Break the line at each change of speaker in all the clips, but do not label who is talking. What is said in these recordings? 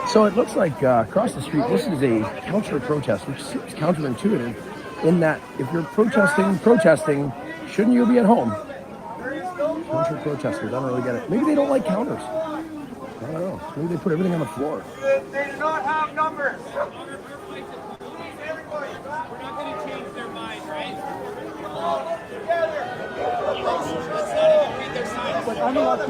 So it looks like across the street, this is a counter protest, which seems counterintuitive in that if you're protesting, shouldn't you be at home? Counter protesters, I don't really get it. Maybe they don't like counters. I don't know. Maybe they put everything on the floor.
They do not have numbers.
We're not going to change their mind, right?
Together.
Let's let them read their signs.
But I'm allowed to.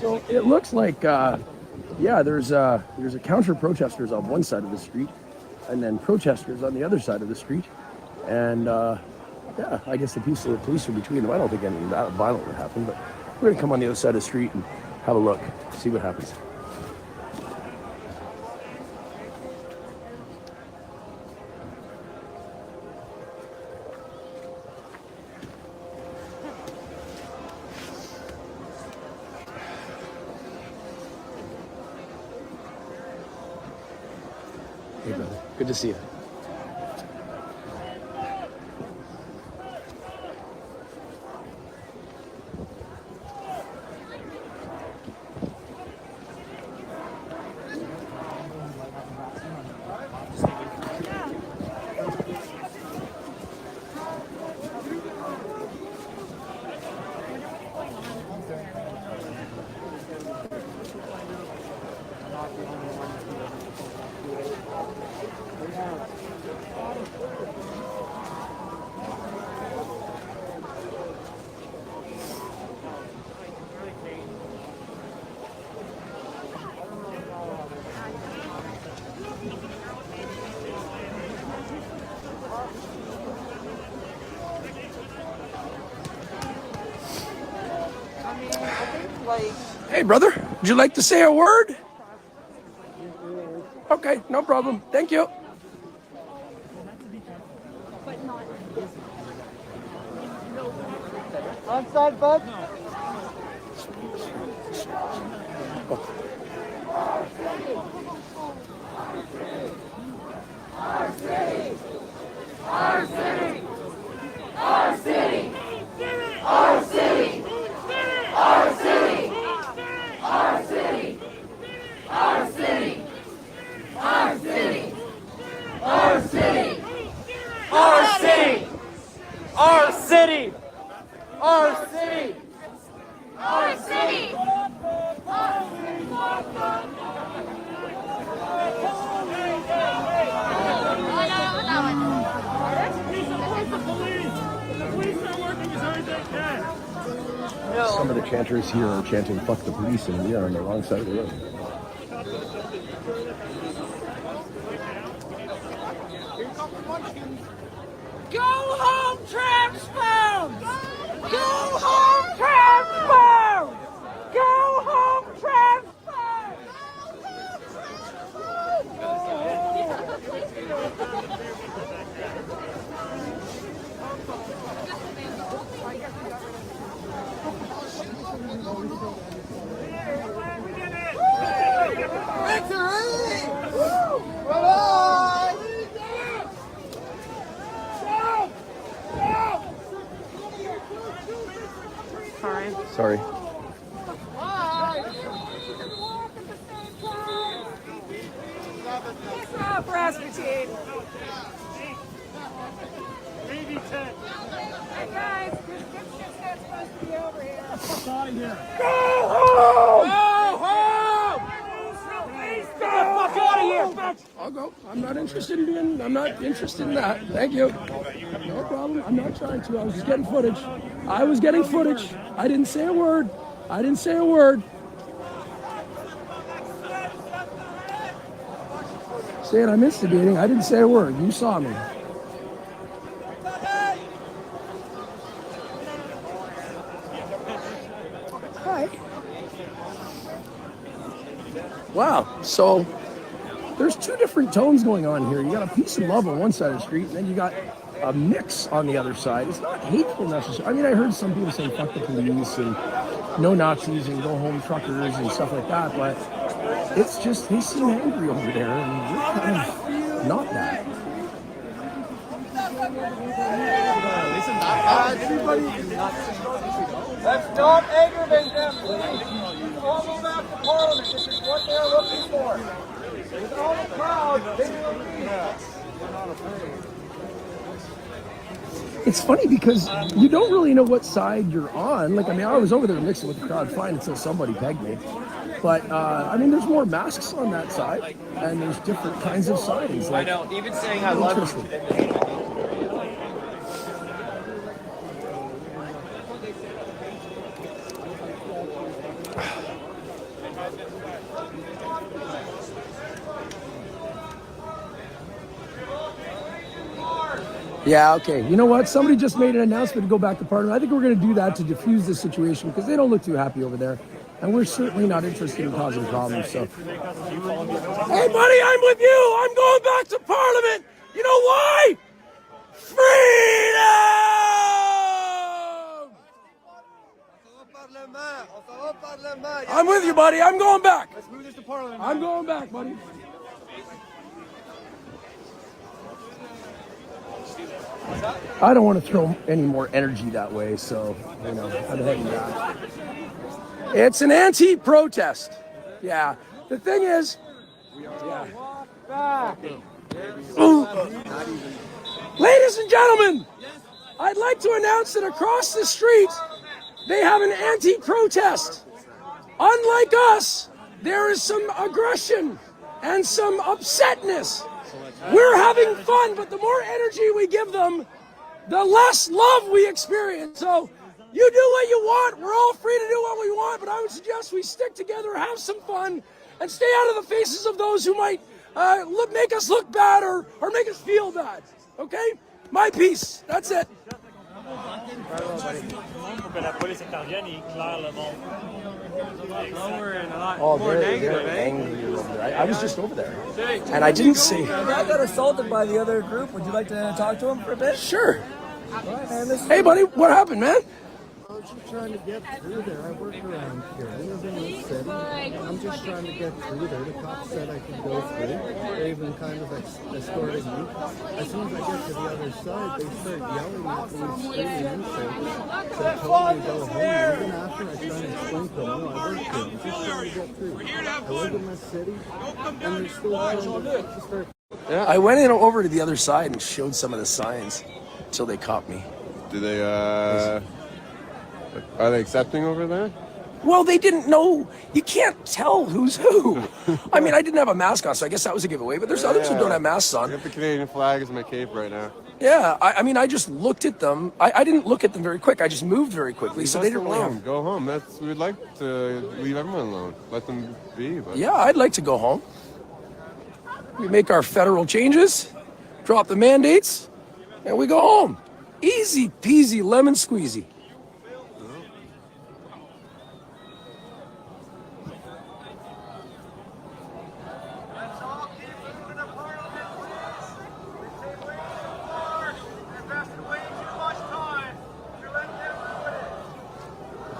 So it looks like, there's a counter protesters on one side of the street, and then protesters on the other side of the street, and I guess the police are between them. I don't think anything violent would happen, but we're gonna come on the other side of the street and have a look, see what happens. Hey, brother. Good to see you. Hey, brother, would you like to say a word? Okay, no problem. Thank you.
Onside, bud. Our city! Our city! Our city! Our city! Our city! Our city! Our city! Our city! Our city! Our city! Our city! Our city! Our city!
Some of the chanters here are chanting "fuck the police," and we are on the wrong side of the road.
Go home, transphobes! Go home, transphobes! Go home, transphobes! Victory! Bye-bye!
Sorry.
Piss off, Rasputin!
Maybe 10.
Hey guys, this shit's not supposed to be over here.
Fuck out of here.
Go home!
Go home!
Get the fuck out of here, bitch!
I'll go. I'm not interested in that. Thank you. No problem. I'm not trying to. I was just getting footage. I didn't say a word. Saying I'm instigating. I didn't say a word. You saw me. Hi. Wow. So there's two different tones going on here. You got a peace and love on one side of the street, and then you got a mix on the other side. It's not hateful necessarily. I mean, I heard some people saying fuck the police and no Nazis and go home truckers and stuff like that, but it's just they seem angry over there, and we're kind of not that.
Let's not aggravate them. All go back to Parliament. This is what they're looking for. With all the crowd, they will be.
It's funny because you don't really know what side you're on. Like, I mean, I was over there mixing with the crowd fine until somebody pegged me. But, I mean, there's more masks on that side, and there's different kinds of signs. Like,
I know. Even saying I love you.
Yeah, okay. You know what? Somebody just made an announcement to go back to Parliament. I think we're going to do that to diffuse the situation because they don't look too happy over there. And we're certainly not interested in causing problems. So, hey, buddy, I'm with you. I'm going back to Parliament. You know why? Freedom! I'm with you, buddy. I'm going back.
Let's move this to Parliament.
I'm going back, buddy. I don't want to throw any more energy that way, so, you know, I'm heading back. It's an anti-protest. Yeah. The thing is, ladies and gentlemen, I'd like to announce that across the street, they have an anti-protest. Unlike us, there is some aggression and some upsetness. We're having fun, but the more energy we give them, the less love we experience. So you do what you want. We're all free to do what we want, but I would suggest we stick together, have some fun, and stay out of the faces of those who might make us look bad or make us feel bad. Okay? My piece. That's it. Oh, very angry over there. I was just over there, and I didn't see.
I got assaulted by the other group. Would you like to talk to him for a bit?
Sure. Hey, buddy, what happened, man?
I was just trying to get through there. I work around here. I live in this city. I'm just trying to get through there. The cops said I could go through. They're even kind of escorting me. As soon as I get to the other side, they start yelling at me, screaming insults. So they told me to go home. Even after I tried to explain to them, no, I work here. I'm just trying to get through. I live in this city, and they're still trying to start.
Yeah. I went in over to the other side and showed some of the signs until they caught me.
Do they, are they accepting over there?
Well, they didn't know. You can't tell who's who. I mean, I didn't have a mask on, so I guess that was a giveaway, but there's others who don't have masks on.
I got the Canadian flag as my cape right now.
Yeah, I mean, I just looked at them. I didn't look at them very quick. I just moved very quickly, so they didn't really have...
Go home. We'd like to leave everyone alone. Let them be. But...
Yeah, I'd like to go home. We make our federal changes, drop the mandates, and we go home. Easy peasy lemon squeezy.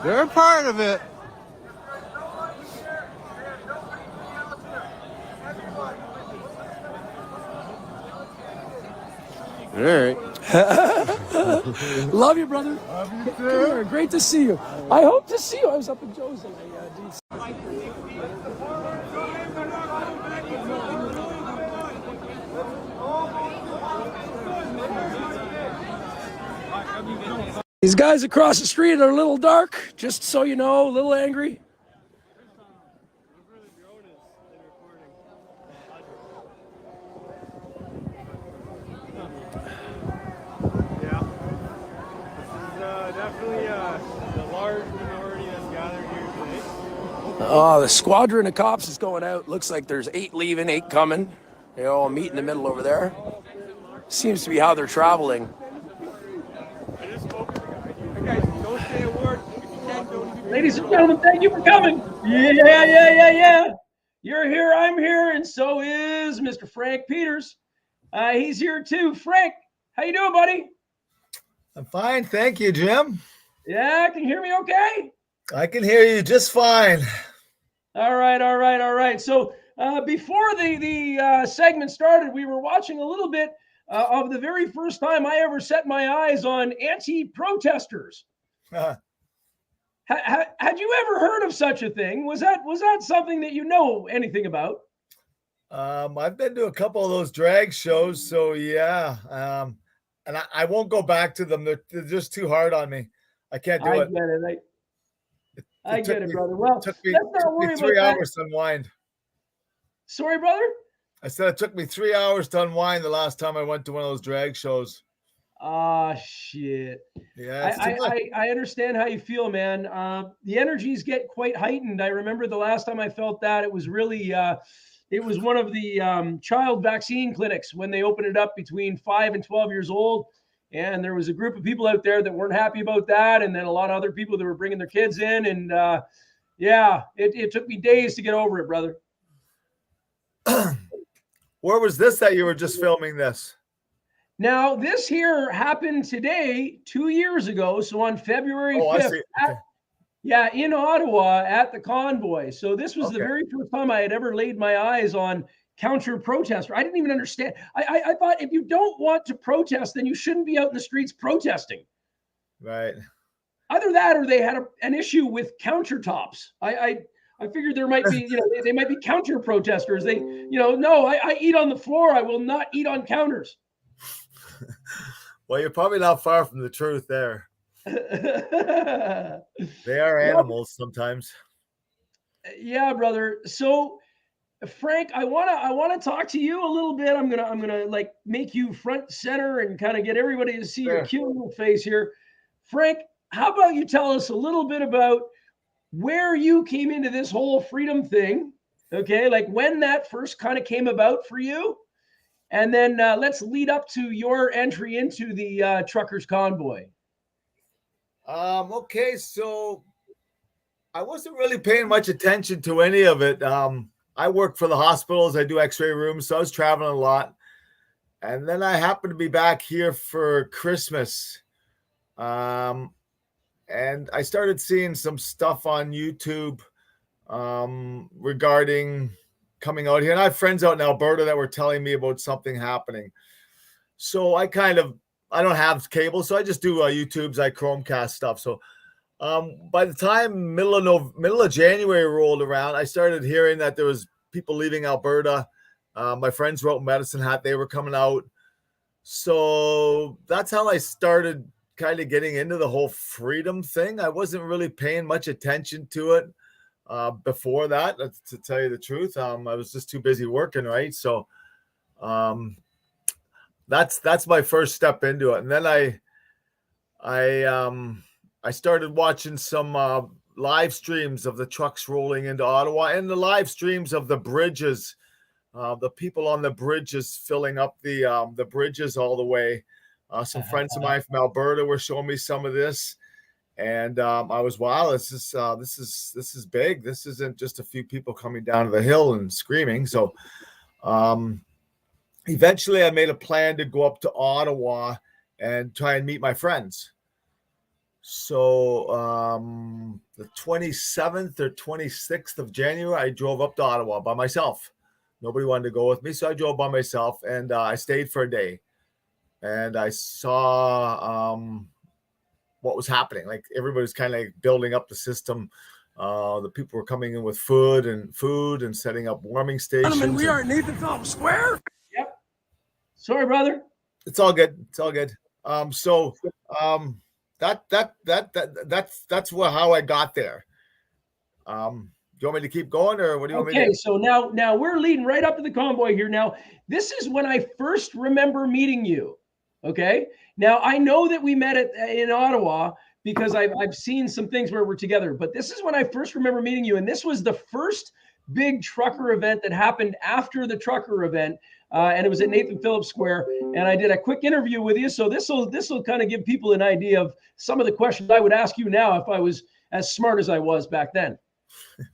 They're a part of it. All right.
Love you, brother. Love you too. Great to see you. I hope to see you. I was up in Joe's and I didn't see. These guys across the street are a little dark, just so you know, a little angry.
Definitely the large minority that's gathered here today.
Oh, the squadron of cops is going out. Looks like there's 8 leaving, 8 coming. They all meet in the middle over there. Seems to be how they're traveling.
I just spoke to the guy. Guys, don't say a word. If you can, don't even
Ladies and gentlemen, thank you for coming. Yeah. You're here, I'm here, and so is Mr. Frank Peters. He's here too. Frank, how you doing, buddy?
I'm fine, thank you, Jim.
Yeah, can you hear me okay?
I can hear you just fine.
All right. So before the segment started, we were watching a little bit of the very first time I ever set my eyes on anti-protesters. Had you ever heard of such a thing? Was that something that you know anything about?
I've been to a couple of those drag shows, so yeah. And I won't go back to them. They're just too hard on me. I can't do it.
I get it, brother. Well,
took
let's not worry about
3
that.
hours to unwind.
Sorry, brother?
I said it took me 3 hours to unwind the last time I went to one of those drag shows.
Ah, shit.
Yeah,
I understand how you feel, man. The energies get quite heightened. I remember the last time I felt that it was really, it was one of the child vaccine clinics when they opened it up between 5 and 12 years old. And there was a group of people out there that weren't happy about that. And then a lot of other people that were bringing their kids in. And it took me days to get over it, brother.
Where was this that you were just filming this?
Now, this here happened today, 2 years ago. So on February 5th, in Ottawa at the Convoy. So this was the very first time I had ever laid my eyes on counter-protester. I didn't even understand. I thought if you don't want to protest, then you shouldn't be out in the streets protesting.
Right.
Either that or they had an issue with countertops. I figured there might be, they might be counter-protesters. No, I eat on the floor. I will not eat on counters.
Well, you're probably not far from the truth there. They are animals sometimes.
Yeah, brother. So, Frank, I wanna talk to you a little bit. I'm gonna like make you front center and kind of get everybody to see your cute little face here. Frank, how about you tell us a little bit about where you came into this whole freedom thing? Okay, like when that first kind of came about for you. And then let's lead up to your entry into the Truckers Convoy.
Okay, so I wasn't really paying much attention to any of it. I work for the hospitals. I do x-ray rooms, so I was traveling a lot. And then I happened to be back here for Christmas. And I started seeing some stuff on YouTube regarding coming out here. And I have friends out in Alberta that were telling me about something happening. So I don't have cable, so I just do YouTube's, I Chromecast stuff. So by the time middle of January rolled around, I started hearing that there was people leaving Alberta. My friends wrote Medicine Hat, they were coming out. So that's how I started kind of getting into the whole freedom thing. I wasn't really paying much attention to it before that, to tell you the truth. I was just too busy working, right? So that's my first step into it. And then I started watching some live streams of the trucks rolling into Ottawa and the live streams of the bridges, the people on the bridges filling up the bridges all the way. Some friends of mine from Alberta were showing me some of this. And I was, wow, this is big. This isn't just a few people coming down to the hill and screaming. So eventually I made a plan to go up to Ottawa and try and meet my friends. So the 27th or 26th of January, I drove up to Ottawa by myself. Nobody wanted to go with me, so I drove by myself, and I stayed for a day. And I saw what was happening. Like everybody's kind of like building up the system. The people were coming in with food and setting up warming stations.
Gentlemen, we are at Nathan Phillips Square.
Yep. Sorry, brother.
It's all good. It's all good. That's how I got there. Do you want me to keep going, or what do you want me to do?
Okay, so now we're leading right up to the convoy here. Now, this is when I first remember meeting you. Okay. Now I know that we met in Ottawa because I've seen some things where we're together, but this is when I first remember meeting you. And this was the first big trucker event that happened after the trucker event. And it was at Nathan Phillips Square. And I did a quick interview with you. So this will kind of give people an idea of some of the questions I would ask you now if I was as smart as I was back then.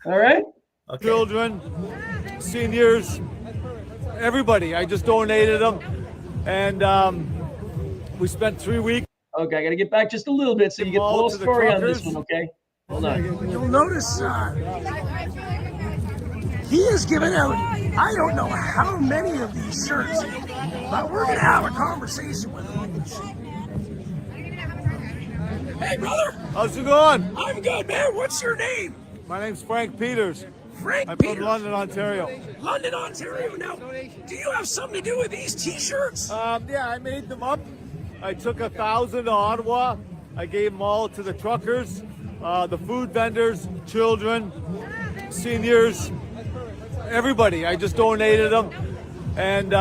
All right.
Okay.
Children, seniors, everybody. I just donated them, and we spent 3 weeks.
Okay, I got to get back just a little bit so you get the whole
To the
story on this
truckers.
one. Okay. Hold on.
You'll notice he has given out, I don't know how many of these shirts, but we're going to have a conversation with him. Hey, brother.
How's it going?
I'm good, man. What's your name?
My name's Frank Peters.
Frank
I'm
Peters.
from London, Ontario.
London, Ontario. Now, do you have something to do with these T-shirts?
Yeah, I made them up. I took 1,000 to Ottawa. I gave them all to the truckers, the food vendors, children, seniors, everybody. I just donated them, and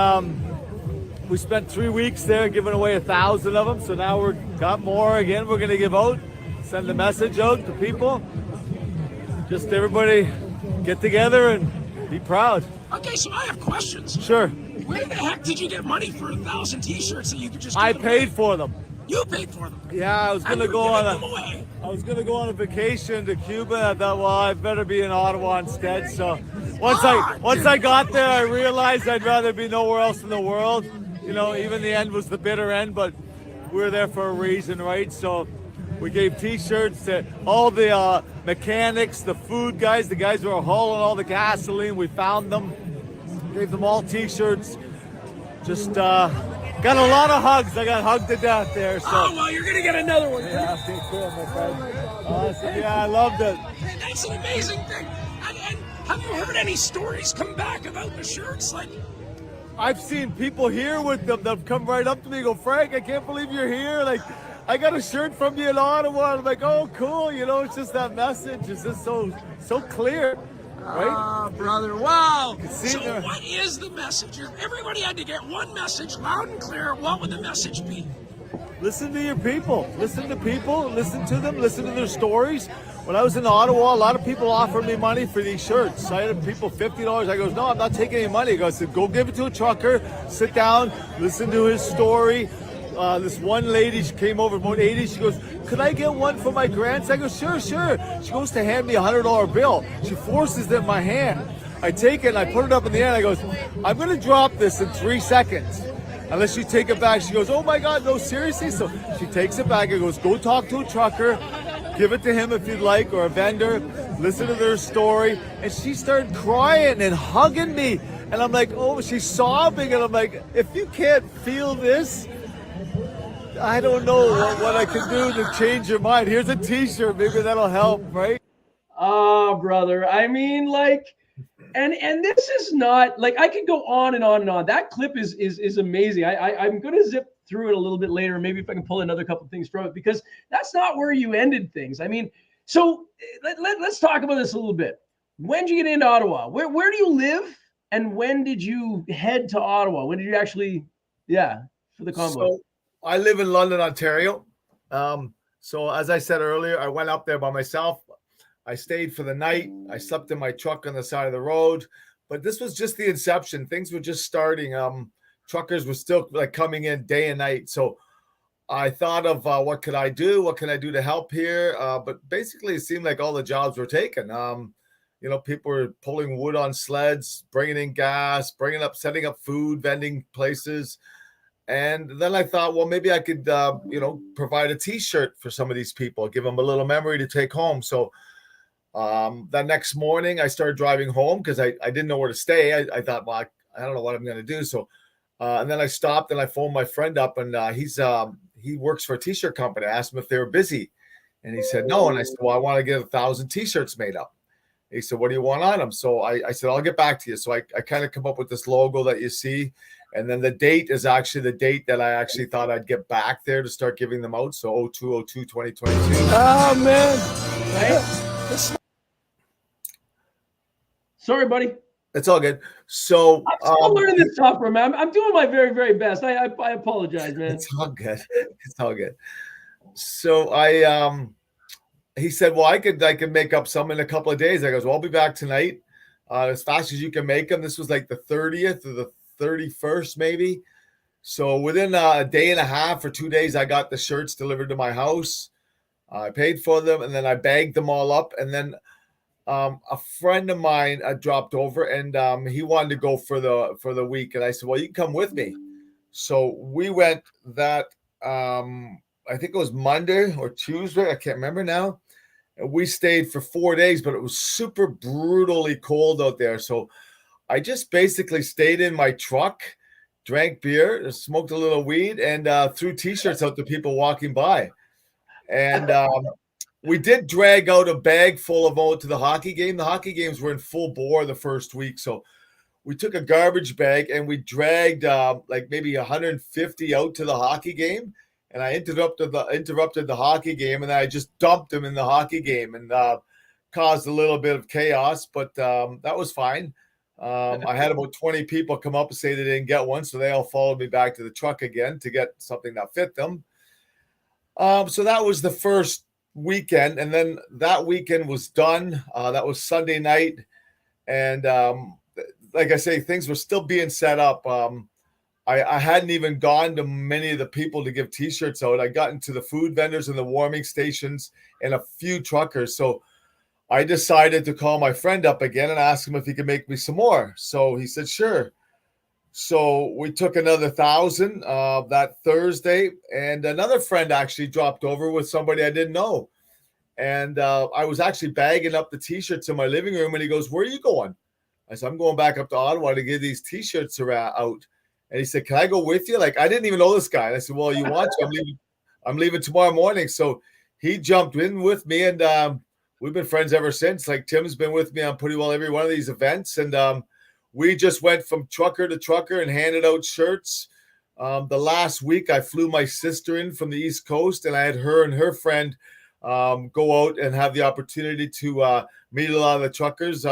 we spent 3 weeks there giving away 1,000 of them. So now we're got more again. We're going to give out, send a message out to people. Just everybody get together and be proud.
Okay, so I have questions.
Sure.
Where the heck did you get money for 1,000 T-shirts that you could just?
I paid for them.
You paid for them.
Yeah, I was
And
gonna
you're
go
giving
on
them away.
I was gonna go on a vacation to Cuba. I thought, well, I better be in Ottawa instead. So once I got there, I realized I'd rather be nowhere else in the world. You know, even the end was the bitter end, but we were there for a reason, right? So we gave T-shirts to all the mechanics, the food guys, the guys who were hauling all the gasoline. We found them, gave them all T-shirts. Just got a lot of hugs. I got hugged to death there. So.
Oh, well, you're going to get another one.
Yeah, okay, cool, my friend. Awesome. Yeah, I loved it.
That's an amazing thing. And have you heard any stories come back about the shirts? Like,
I've seen people here with them that have come right up to me and go, Frank, I can't believe you're here. Like, I got a shirt from you in Ottawa. I'm like, oh, cool. You know, it's just that message. It's just so clear. Right?
ah, brother, wow.
see
So
there.
what is the message? If everybody had to get one message loud and clear, what would the message be?
Listen to your people. Listen to people. Listen to them. Listen to their stories. When I was in Ottawa, a lot of people offered me money for these shirts. I had people $50. I goes, no, I'm not taking any money. I said, go give it to a trucker. Sit down. Listen to his story. This one lady, she came over about 80. She goes, could I get one for my grandson? I go, sure. She goes to hand me a $100 bill. She forces it in my hand. I take it and I put it up in the air. And I goes, I'm going to drop this in 3 seconds. Unless you take it back. She goes, oh my God, no, seriously? So she takes it back and goes, go talk to a trucker. Give it to him if you'd like, or a vendor. Listen to their story. And she started crying and hugging me. And I'm like, oh, she's sobbing. And I'm like, if you can't feel this, I don't know what I can do to change your mind. Here's a T-shirt. Maybe that'll help, right?
Oh, brother. I mean, like, and this is not like I could go on and on and on. That clip is amazing. I'm gonna zip through it a little bit later. Maybe if I can pull another couple things from it, because that's not where you ended things. I mean, so let's talk about this a little bit. When did you get into Ottawa? Where do you live? And when did you head to Ottawa? When did you actually, for the convoy?
So I live in London, Ontario. So as I said earlier, I went up there by myself. I stayed for the night. I slept in my truck on the side of the road. But this was just the inception. Things were just starting. Truckers were still like coming in day and night. So I thought of what could I do? What can I do to help here? But basically, it seemed like all the jobs were taken. You know, people were pulling wood on sleds, bringing in gas, setting up food, vending places. And then I thought, well, maybe I could, provide a T-shirt for some of these people, give them a little memory to take home. So that next morning, I started driving home because I didn't know where to stay. I thought, well, I don't know what I'm going to do. So, and then I stopped and I phoned my friend up, and he works for a T-shirt company. I asked him if they were busy, and he said no. And I said, well, I want to get 1,000 T-shirts made up. He said, what do you want on them? So I said, I'll get back to you. So I kind of come up with this logo that you see. And then the date is actually the date that I actually thought I'd get back there to start giving them out. So 02/02/2022.
Oh, man.
Sorry, buddy.
It's all good. So
I'm still learning this software, man. I'm doing my very, very best. I apologize, man.
It's all good. It's all good. So he said, well, I could make up some in a couple of days. I goes, well, I'll be back tonight as fast as you can make them. This was like the 30th or the 31st, maybe. So within a day and a half or 2 days, I got the shirts delivered to my house. I paid for them, and then I bagged them all up. And then a friend of mine dropped over, and he wanted to go for the week. And I said, well, you can come with me. So we went that, I think it was Monday or Tuesday. I can't remember now. And we stayed for 4 days, but it was super brutally cold out there. So I just basically stayed in my truck, drank beer, smoked a little weed, and threw T-shirts out to people walking by. And we did drag out a bag full of them to the hockey game. The hockey games were in full bore the first week. So we took a garbage bag and we dragged like maybe 150 out to the hockey game. And I interrupted the hockey game, and I just dumped them in the hockey game and caused a little bit of chaos. But that was fine. I had about 20 people come up and say they didn't get one, so they all followed me back to the truck again to get something that fit them. So that was the first weekend, and then that weekend was done. That was Sunday night, and like I say, things were still being set up. I hadn't even gone to many of the people to give T-shirts out. I got into the food vendors and the warming stations and a few truckers. So I decided to call my friend up again and ask him if he could make me some more. So he said, sure. So we took another 1,000 that Thursday, and another friend actually dropped over with somebody I didn't know. And I was actually bagging up the T-shirts in my living room, and he goes, where are you going? I said, I'm going back up to Ottawa to give these T-shirts out. And he said, can I go with you? Like, I didn't even know this guy. And I said, well, you want to? I'm leaving tomorrow morning. So he jumped in with me, and we've been friends ever since. Like, Tim's been with me on pretty well every one of these events. And we just went from trucker to trucker and handed out shirts. The last week, I flew my sister in from the East Coast, and I had her and her friend go out and have the opportunity to meet a lot of the truckers.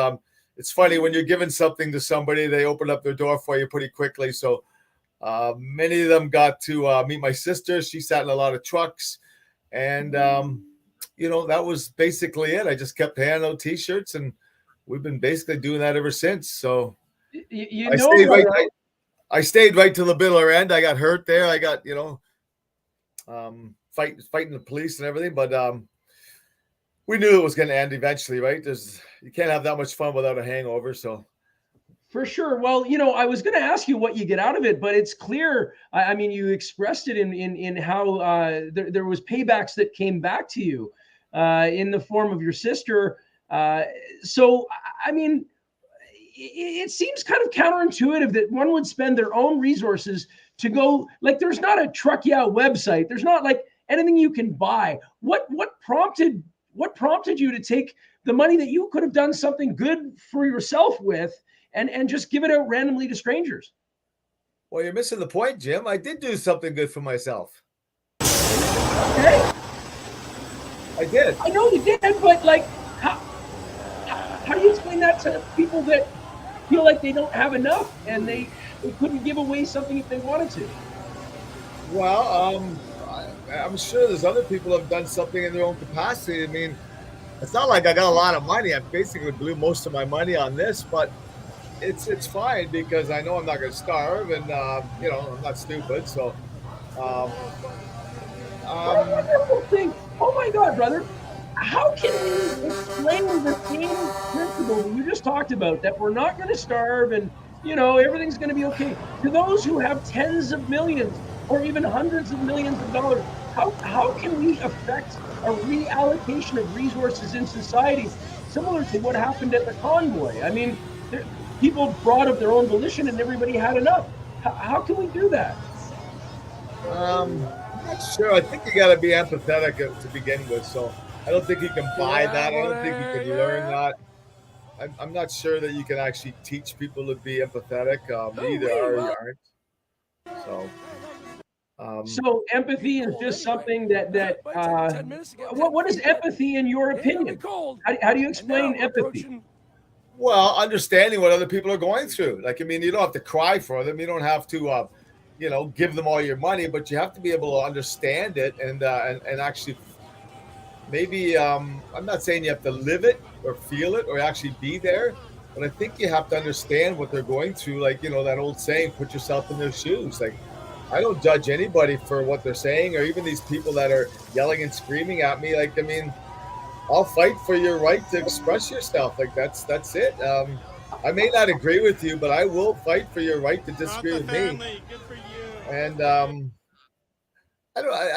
It's funny, when you're giving something to somebody, they open up their door for you pretty quickly. So many of them got to meet my sister. She sat in a lot of trucks. And, that was basically it. I just kept handing out T-shirts, and we've been basically doing that ever since. So I stayed right to the bitter end. I got hurt there. I got, fighting the police and everything. But we knew it was going to end eventually, right? You can't have that much fun without a hangover. So,
for sure. Well, I was going to ask you what you get out of it, but it's clear. I mean, you expressed it in how there was paybacks that came back to you in the form of your sister. So, I mean, it seems kind of counterintuitive that one would spend their own resources to go. Like, there's not a Truck Yeah website. There's not like anything you can buy. What prompted you to take the money that you could have done something good for yourself with and just give it out randomly to strangers?
Well, you're missing the point, Jim. I did do something good for myself.
Okay.
I did.
I know you did, but like, how do you explain that to people that feel like they don't have enough and they couldn't give away something if they wanted to?
Well, I'm sure there's other people who have done something in their own capacity. I mean, it's not like I got a lot of money. I basically blew most of my money on this, but it's fine because I know I'm not going to starve, and I'm not stupid. So,
wonderful thing. Oh my God, brother! How can we explain the same principle that you just talked about, that we're not going to starve and everything's going to be okay, to those who have tens of millions or even hundreds of millions of dollars? How can we affect a reallocation of resources in society similar to what happened at the convoy? I mean, people brought up their own volition and everybody had enough. How can we do that?
I'm not sure. I think you got to be empathetic to begin with. So I don't think you can buy that. I don't think you can learn that. I'm not sure that you can actually teach people to be empathetic. Either are or you aren't.
So empathy is just something that what is empathy in your opinion? How do you explain empathy?
Well, understanding what other people are going through. Like, I mean, you don't have to cry for them. You don't have to, give them all your money, but you have to be able to understand it and actually maybe, I'm not saying you have to live it or feel it or actually be there, but I think you have to understand what they're going through. Like, that old saying, put yourself in their shoes. Like, I don't judge anybody for what they're saying, or even these people that are yelling and screaming at me. Like, I mean, I'll fight for your right to express yourself. Like, that's it. I may not agree with you, but I will fight for your right to disagree with me. And I don't.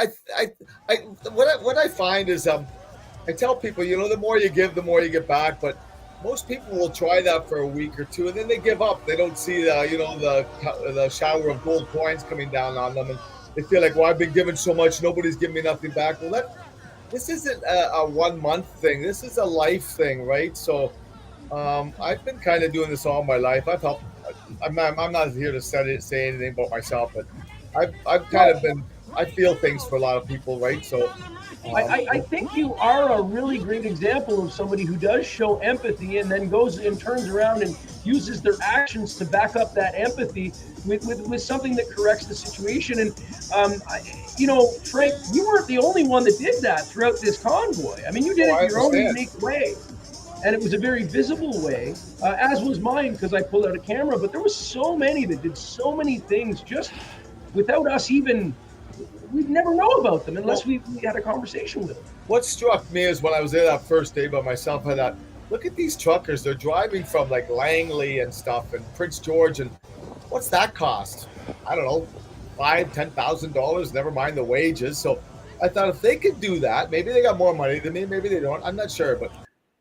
What I find is I tell people, you know, the more you give, the more you get back. But most people will try that for a week or two, and then they give up. They don't see the shower of gold coins coming down on them, and they feel like, well, I've been given so much, nobody's giving me nothing back. Well, this isn't a 1 month thing. This is a life thing, right? So I've been kind of doing this all my life. I've helped. I'm not here to say anything about myself, but I've kind of been. I feel things for a lot of people, right? So
I think you are a really great example of somebody who does show empathy and then goes and turns around and uses their actions to back up that empathy with something that corrects the situation. And, you know, Frank, you weren't the only one that did that throughout this convoy. I mean, you did it your own unique way. And it was a very visible way, as was mine, because I pulled out a camera. But there was so many that did so many things just without us even... We'd never know about them unless we had a conversation with them.
What struck me is when I was there that first day by myself, I thought, look at these truckers. They're driving from like Langley and stuff and Prince George. And what's that cost? I don't know, $5,000-$10,000, never mind the wages. So I thought if they could do that, maybe they got more money than me, maybe they don't. I'm not sure. But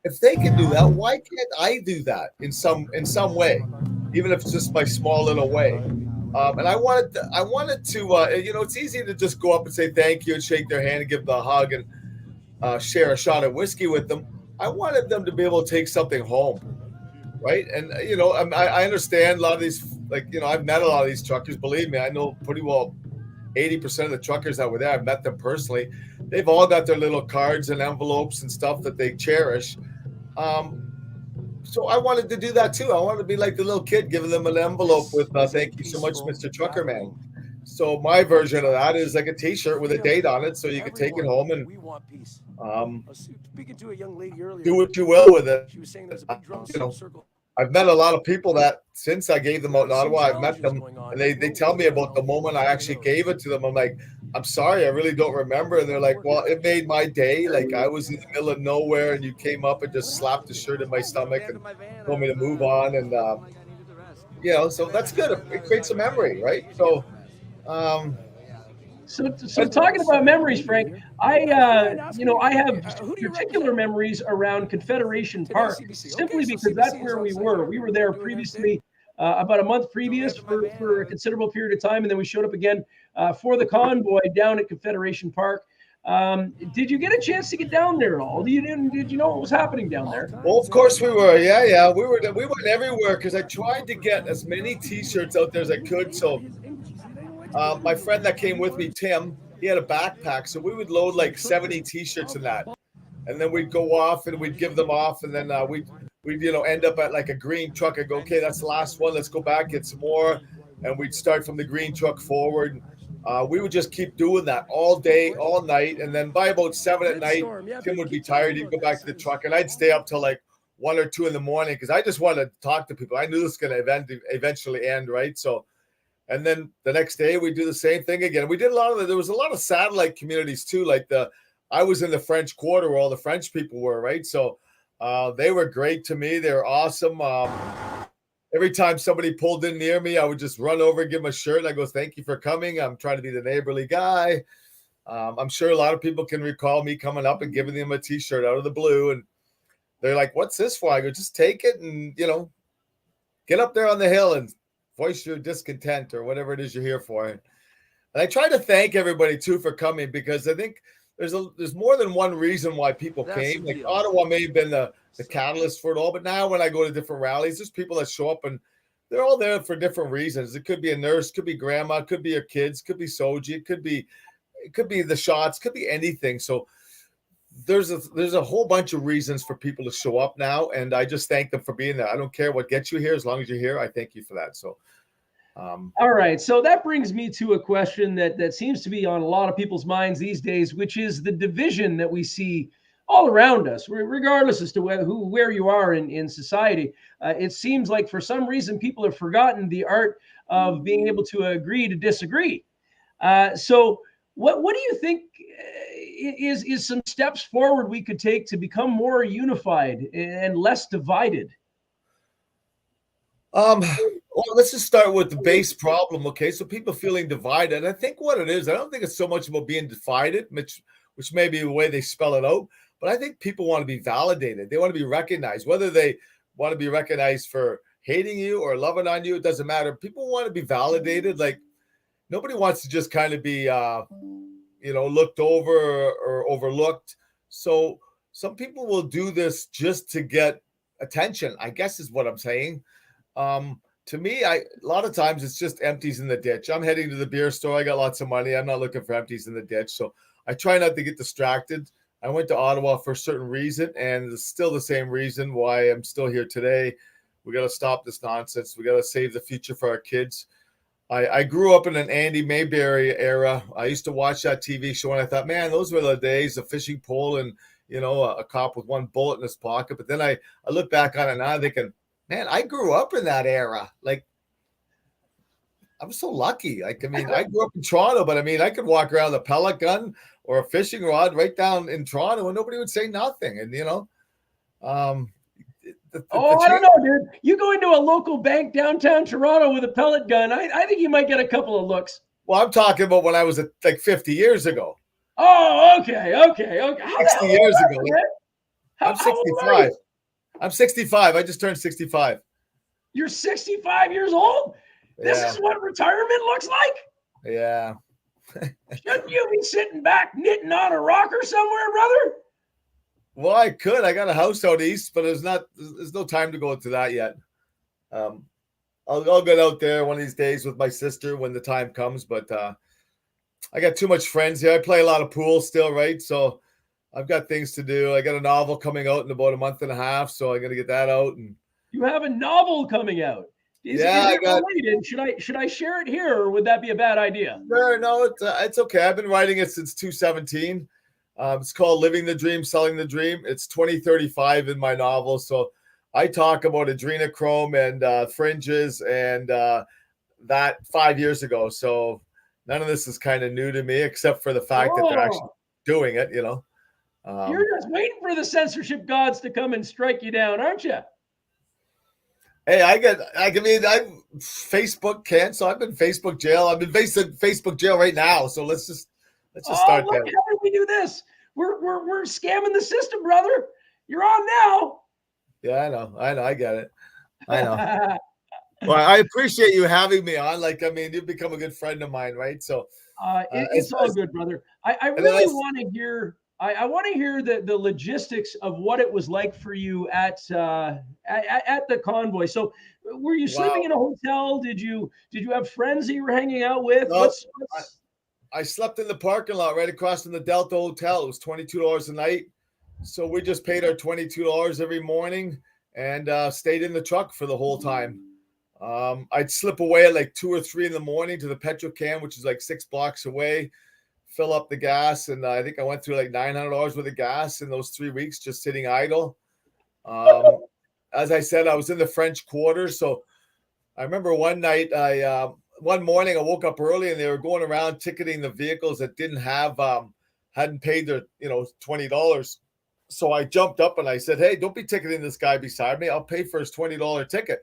if they can do that, why can't I do that in some way, even if it's just my small little way? And I wanted to, you know, it's easy to just go up and say thank you and shake their hand and give them a hug and share a shot of whiskey with them. I wanted them to be able to take something home, right? And, you know, I understand a lot of these, like, you know, I've met a lot of these truckers. Believe me, I know pretty well 80% of the truckers that were there. I've met them personally. They've all got their little cards and envelopes and stuff that they cherish. So I wanted to do that too. I wanted to be like the little kid, giving them an envelope with "Thank you so much, Mr. Trucker Man." So my version of that is like a T-shirt with a date on it, so you can take it home and do what you will with it. You know, I've met a lot of people that since I gave them out in Ottawa, I've met them and they tell me about the moment I actually gave it to them. I'm like, I'm sorry, I really don't remember. And they're like, well, it made my day. Like I was in the middle of nowhere and you came up and just slapped the shirt in my stomach and told me to move on. And, you know, so that's good. It creates a memory, right? So,
So talking about memories, Frank, I have particular memories around Confederation Park, simply because that's where we were. We were there previously, about a month previous for a considerable period of time, and then we showed up again for the convoy down at Confederation Park. Did you get a chance to get down there at all? Did you know what was happening down there?
Well, of course we were. Yeah. We went everywhere because I tried to get as many T-shirts out there as I could. So my friend that came with me, Tim, he had a backpack. So we would load like 70 T-shirts in that. And then we'd go off and we'd give them off. And then we'd end up at like a green truck and go, okay, that's the last one. Let's go back, get some more. And we'd start from the green truck forward. We would just keep doing that all day, all night. And then by about 7 at night, Tim would be tired. He'd go back to the truck. And I'd stay up till like 1 or 2 in the morning because I just wanted to talk to people. I knew this was going to eventually end, right? So, and then the next day we do the same thing again. We did there was a lot of satellite communities too. Like I was in the French Quarter where all the French people were, right? So they were great to me. They were awesome. Every time somebody pulled in near me, I would just run over and give them a shirt. And I go, thank you for coming. I'm trying to be the neighborly guy. I'm sure a lot of people can recall me coming up and giving them a T-shirt out of the blue. And they're like, what's this for? I go, just take it and, get up there on the hill and voice your discontent or whatever it is you're here for. And I try to thank everybody too for coming because I think there's more than one reason why people came. Like Ottawa may have been the catalyst for it all, but now when I go to different rallies, there's people that show up and they're all there for different reasons. It could be a nurse, could be grandma, could be your kids, could be Soji, it could be the shots, could be anything. So there's a whole bunch of reasons for people to show up now, and I just thank them for being there. I don't care what gets you here, as long as you're here. I thank you for that. So
all right, so that brings me to a question that seems to be on a lot of people's minds these days, which is the division that we see all around us, regardless as to where you are in society. It seems like for some reason people have forgotten the art of being able to agree to disagree. So what do you think is some steps forward we could take to become more unified and less divided?
Well, let's just start with the base problem. Okay, so people feeling divided. I think what it is, I don't think it's so much about being divided, which may be the way they spell it out, but I think people want to be validated. They want to be recognized, whether they want to be recognized for hating you or loving on you. It doesn't matter. People want to be validated. Like nobody wants to just kind of be, looked over or overlooked. So some people will do this just to get attention, I guess is what I'm saying. To me, a lot of times it's just empties in the ditch. I'm heading to the beer store. I got lots of money. I'm not looking for empties in the ditch. So I try not to get distracted. I went to Ottawa for a certain reason, and it's still the same reason why I'm still here today. We got to stop this nonsense. We got to save the future for our kids. I grew up in an Andy Mayberry era. I used to watch that TV show, and I thought, man, those were the days of fishing pole and, a cop with one bullet in his pocket. But then I look back on it now thinking, man, I grew up in that era. Like, I'm so lucky. Like, I mean, I grew up in Toronto, but I mean, I could walk around with a pellet gun or a fishing rod right down in Toronto and nobody would say nothing. And,
I don't know, dude. You go into a local bank downtown Toronto with a pellet gun, I think you might get a couple of looks.
Well, I'm talking about when I was like 50 years ago.
Oh, okay.
60 years ago. I'm 65. I'm 65. I just turned 65.
You're 65 years old? This is what retirement looks like?
Yeah.
Shouldn't you be sitting back knitting on a rocker somewhere, brother?
Well, I could. I got a house out east, but there's no time to go into that yet. I'll get out there one of these days with my sister when the time comes, but I got too much friends here. I play a lot of pool still, right? So I've got things to do. I got a novel coming out in about a month and a half, so I got to get that out. And
you have a novel coming out. Is it related? Should I share it here, or would that be a bad idea?
Sure, no, it's okay. I've been writing it since 2017. It's called Living the Dream, Selling the Dream. It's 2035 in my novel, so I talk about adrenochrome and fringes and that 5 years ago. So none of this is kind of new to me, except for the fact that they're actually doing it.
You're just waiting for the censorship gods to come and strike you down, aren't you?
Hey, Facebook cancel. I've been Facebook jail. I'm in Facebook jail right now. So let's just start there.
How did we do this? We're scamming the system, brother. You're on now.
Yeah, I know. I get it. I know. Well, I appreciate you having me on. You've become a good friend of mine, right? So
it's all good, brother. I really want to hear. I want to hear the logistics of what it was like for you at the convoy. So, were you sleeping in a hotel? Did you have friends that you were hanging out with?
No, I slept in the parking lot right across from the Delta Hotel. It was $22 a night. So we just paid our $22 every morning and stayed in the truck for the whole time. I'd slip away at like 2 or 3 in the morning to the Petrocam, which is like 6 blocks away, fill up the gas. And I think I went through like $900 worth of gas in those 3 weeks, just sitting idle. As I said, I was in the French Quarter. So I remember one morning I woke up early and they were going around ticketing the vehicles that hadn't paid their, $20. So I jumped up and I said, hey, don't be ticketing this guy beside me. I'll pay for his $20 ticket.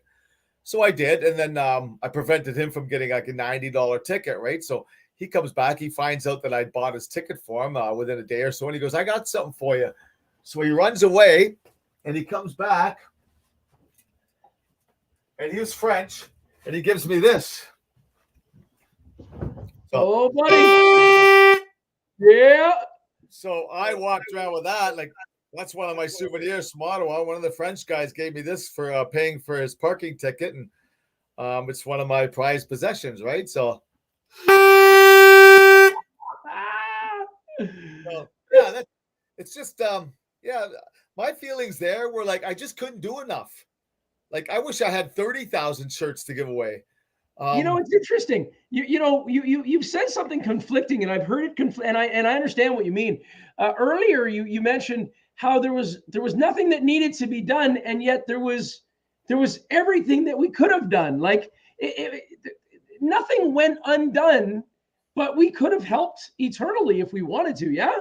So I did. And then I prevented him from getting like a $90 ticket, right? So he comes back. He finds out that I bought his ticket for him within a day or so. And he goes, I got something for you. So he runs away and he comes back. And he was French. And he gives me this.
So, buddy. Yeah.
So I walked around with that. Like, that's one of my souvenirs from Ottawa. One of the French guys gave me this for paying for his parking ticket. And it's one of my prized possessions, right? So, it's just, my feelings there were like, I just couldn't do enough. Like, I wish I had 30,000 shirts to give away.
It's interesting. You've said something conflicting, and I've heard it and I understand what you mean. Earlier, you mentioned how there was nothing that needed to be done, and yet there was everything that we could have done. Like nothing went undone but we could have helped eternally if we wanted to. Yeah.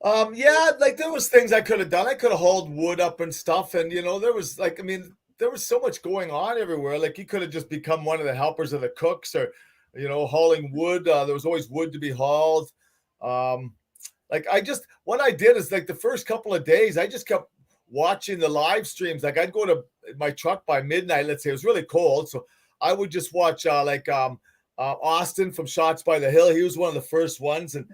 Yeah, like there was things I could have done. I could have hauled wood up and stuff, and there was like, I mean, there was so much going on everywhere. Like you could have just become one of the helpers of the cooks, or hauling wood. There was always wood to be hauled. Like what I did is like the first couple of days, I just kept watching the live streams. Like I'd go to my truck by midnight. Let's say it was really cold, so I would just watch Austin from Shots by the Hill. He was one of the first ones, and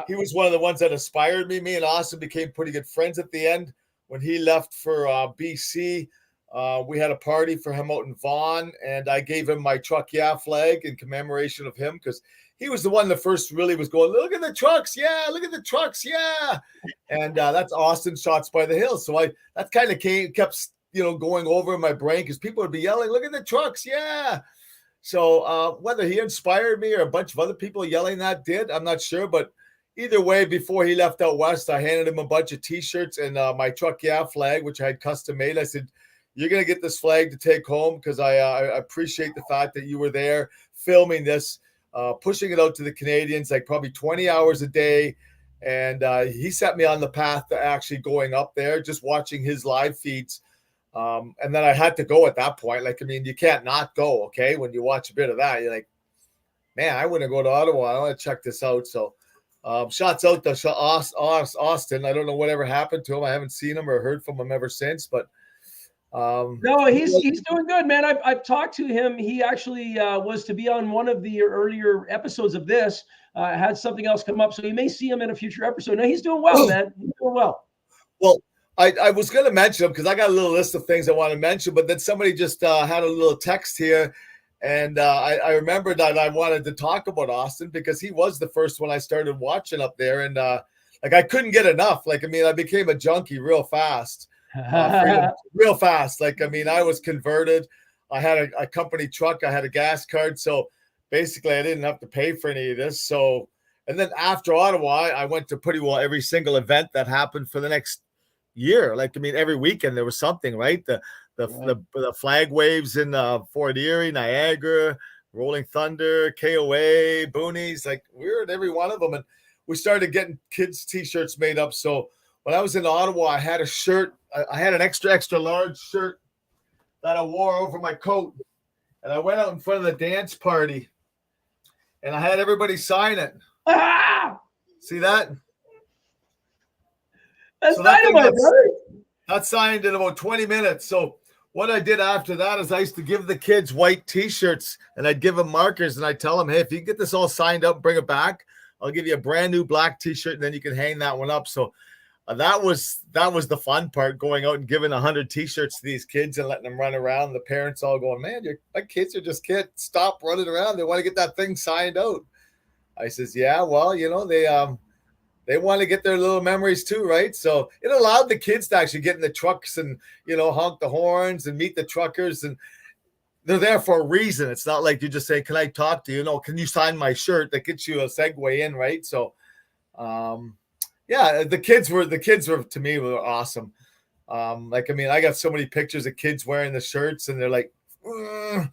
he was one of the ones that inspired me. Me and Austin became pretty good friends at the end. When he left for BC, we had a party for him out in Vaughan, and I gave him my Truck Yeah flag in commemoration of him, because he was the one that first really was going, look at the trucks, yeah, look at the trucks, yeah. And that's Austin Shots by the Hill. So that kind of kept going over in my brain, because people would be yelling, look at the trucks, yeah. So whether he inspired me or a bunch of other people yelling that did, I'm not sure. But either way, before he left out west, I handed him a bunch of T-shirts and my Truck Yeah flag, which I had custom made. I said, you're going to get this flag to take home, because I appreciate the fact that you were there filming this, pushing it out to the Canadians, like probably 20 hours a day. And he set me on the path to actually going up there, just watching his live feeds. And then I had to go at that point. Like, I mean, you can't not go, okay? When you watch a bit of that, you're like, man, I want to go to Ottawa. I want to check this out. So shots out to Austin. I don't know whatever happened to him. I haven't seen him or heard from him ever since, but
no, he's doing good, man. I've talked to him. He actually was to be on one of the earlier episodes of this. Had something else come up, so you may see him in a future episode. No, he's doing well, man. He's doing well.
Well, I was going to mention him because I got a little list of things I want to mention, but then somebody just had a little text here, and I remembered that I wanted to talk about Austin because he was the first one I started watching up there, and like I couldn't get enough. Like, I mean, I became a junkie real fast. Real fast. Like, I mean, I was converted. I had a company truck. I had a gas card. So basically I didn't have to pay for any of this. So, and then after Ottawa, I went to pretty well every single event that happened for the next year. Like, I mean, every weekend there was something, right? The flag waves in Fort Erie, Niagara, Rolling Thunder, KOA, Boonies. Like, we were at every one of them. And we started getting kids' T-shirts made up. So when I was in Ottawa, I had a shirt. I had an extra large shirt that I wore over my coat. And I went out in front of the dance party. And I had everybody sign it.
Ah!
See that?
That's dynamite, brother.
That's signed in about 20 minutes. So what I did after that is I used to give the kids white T-shirts. And I'd give them markers. And I'd tell them, hey, if you get this all signed up, bring it back, I'll give you a brand new black T-shirt. And then you can hang that one up. So that was the fun part, going out and giving 100 T-shirts to these kids and letting them run around. The parents all going, man, my kids are just can't stop running around. They want to get that thing signed out. I says, yeah, well, they want to get their little memories too, right? So it allowed the kids to actually get in the trucks and, honk the horns and meet the truckers. And they're there for a reason. It's not like you just say, can I talk to you? No, can you sign my shirt? That gets you a segue in, right? So, yeah, the kids were to me were awesome. Like, I mean, I got so many pictures of kids wearing the shirts, and they're like, ugh.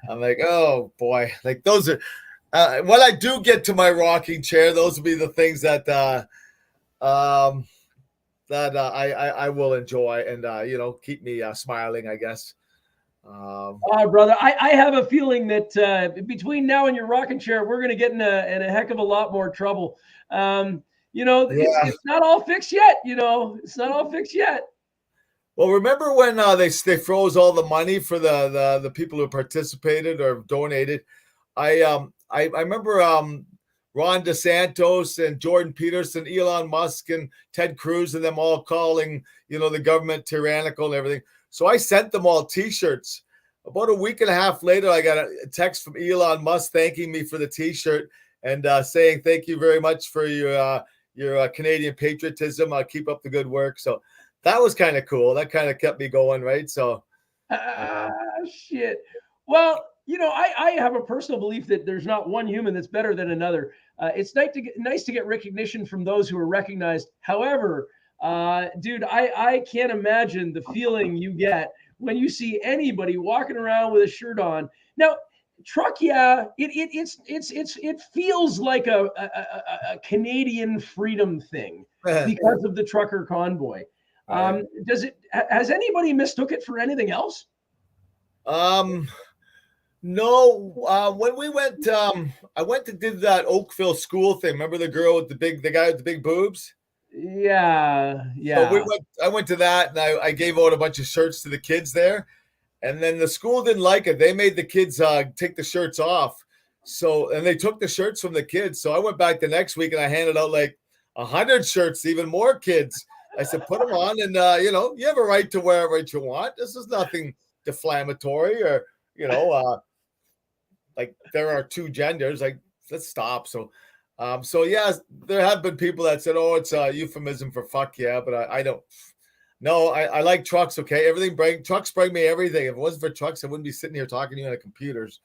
I'm like, oh boy, like those are when I do get to my rocking chair, those will be the things that I will enjoy and keep me smiling, I guess.
Brother, I have a feeling that between now and your rocking chair, we're going to get in a heck of a lot more trouble. It's not all fixed yet. It's not all fixed yet.
Well, remember when they froze all the money for the people who participated or donated? I remember Ron DeSantos and Jordan Peterson, Elon Musk and Ted Cruz and them all calling, the government tyrannical and everything. So I sent them all T-shirts. About a week and a half later, I got a text from Elon Musk thanking me for the T-shirt and saying thank you very much for your Canadian patriotism. Keep up the good work. So that was kind of cool. That kind of kept me going, right? So,
shit. Well, I have a personal belief that there's not one human that's better than another. It's nice to get recognition from those who are recognized. However, dude, I can't imagine the feeling you get when you see anybody walking around with a shirt on. Now, truck, yeah, it feels like a Canadian freedom thing because of the trucker convoy. Has anybody mistook it for anything else?
No. When we went, I went to did that Oakville school thing. Remember the girl with the guy with the big boobs?
Yeah.
So I went to that, and I gave out a bunch of shirts to the kids there. And then the school didn't like it. They made the kids take the shirts off. And they took the shirts from the kids. So I went back the next week and I handed out like 100 shirts to even more kids. I said, put them on, and you have a right to wear what you want. This is nothing defamatory, or like there are two genders. Like, let's stop. So yeah, there have been people that said, "Oh, it's a euphemism for fuck yeah," but I don't. No, I like trucks. Okay, trucks bring me everything. If it wasn't for trucks, I wouldn't be sitting here talking to you on the computers.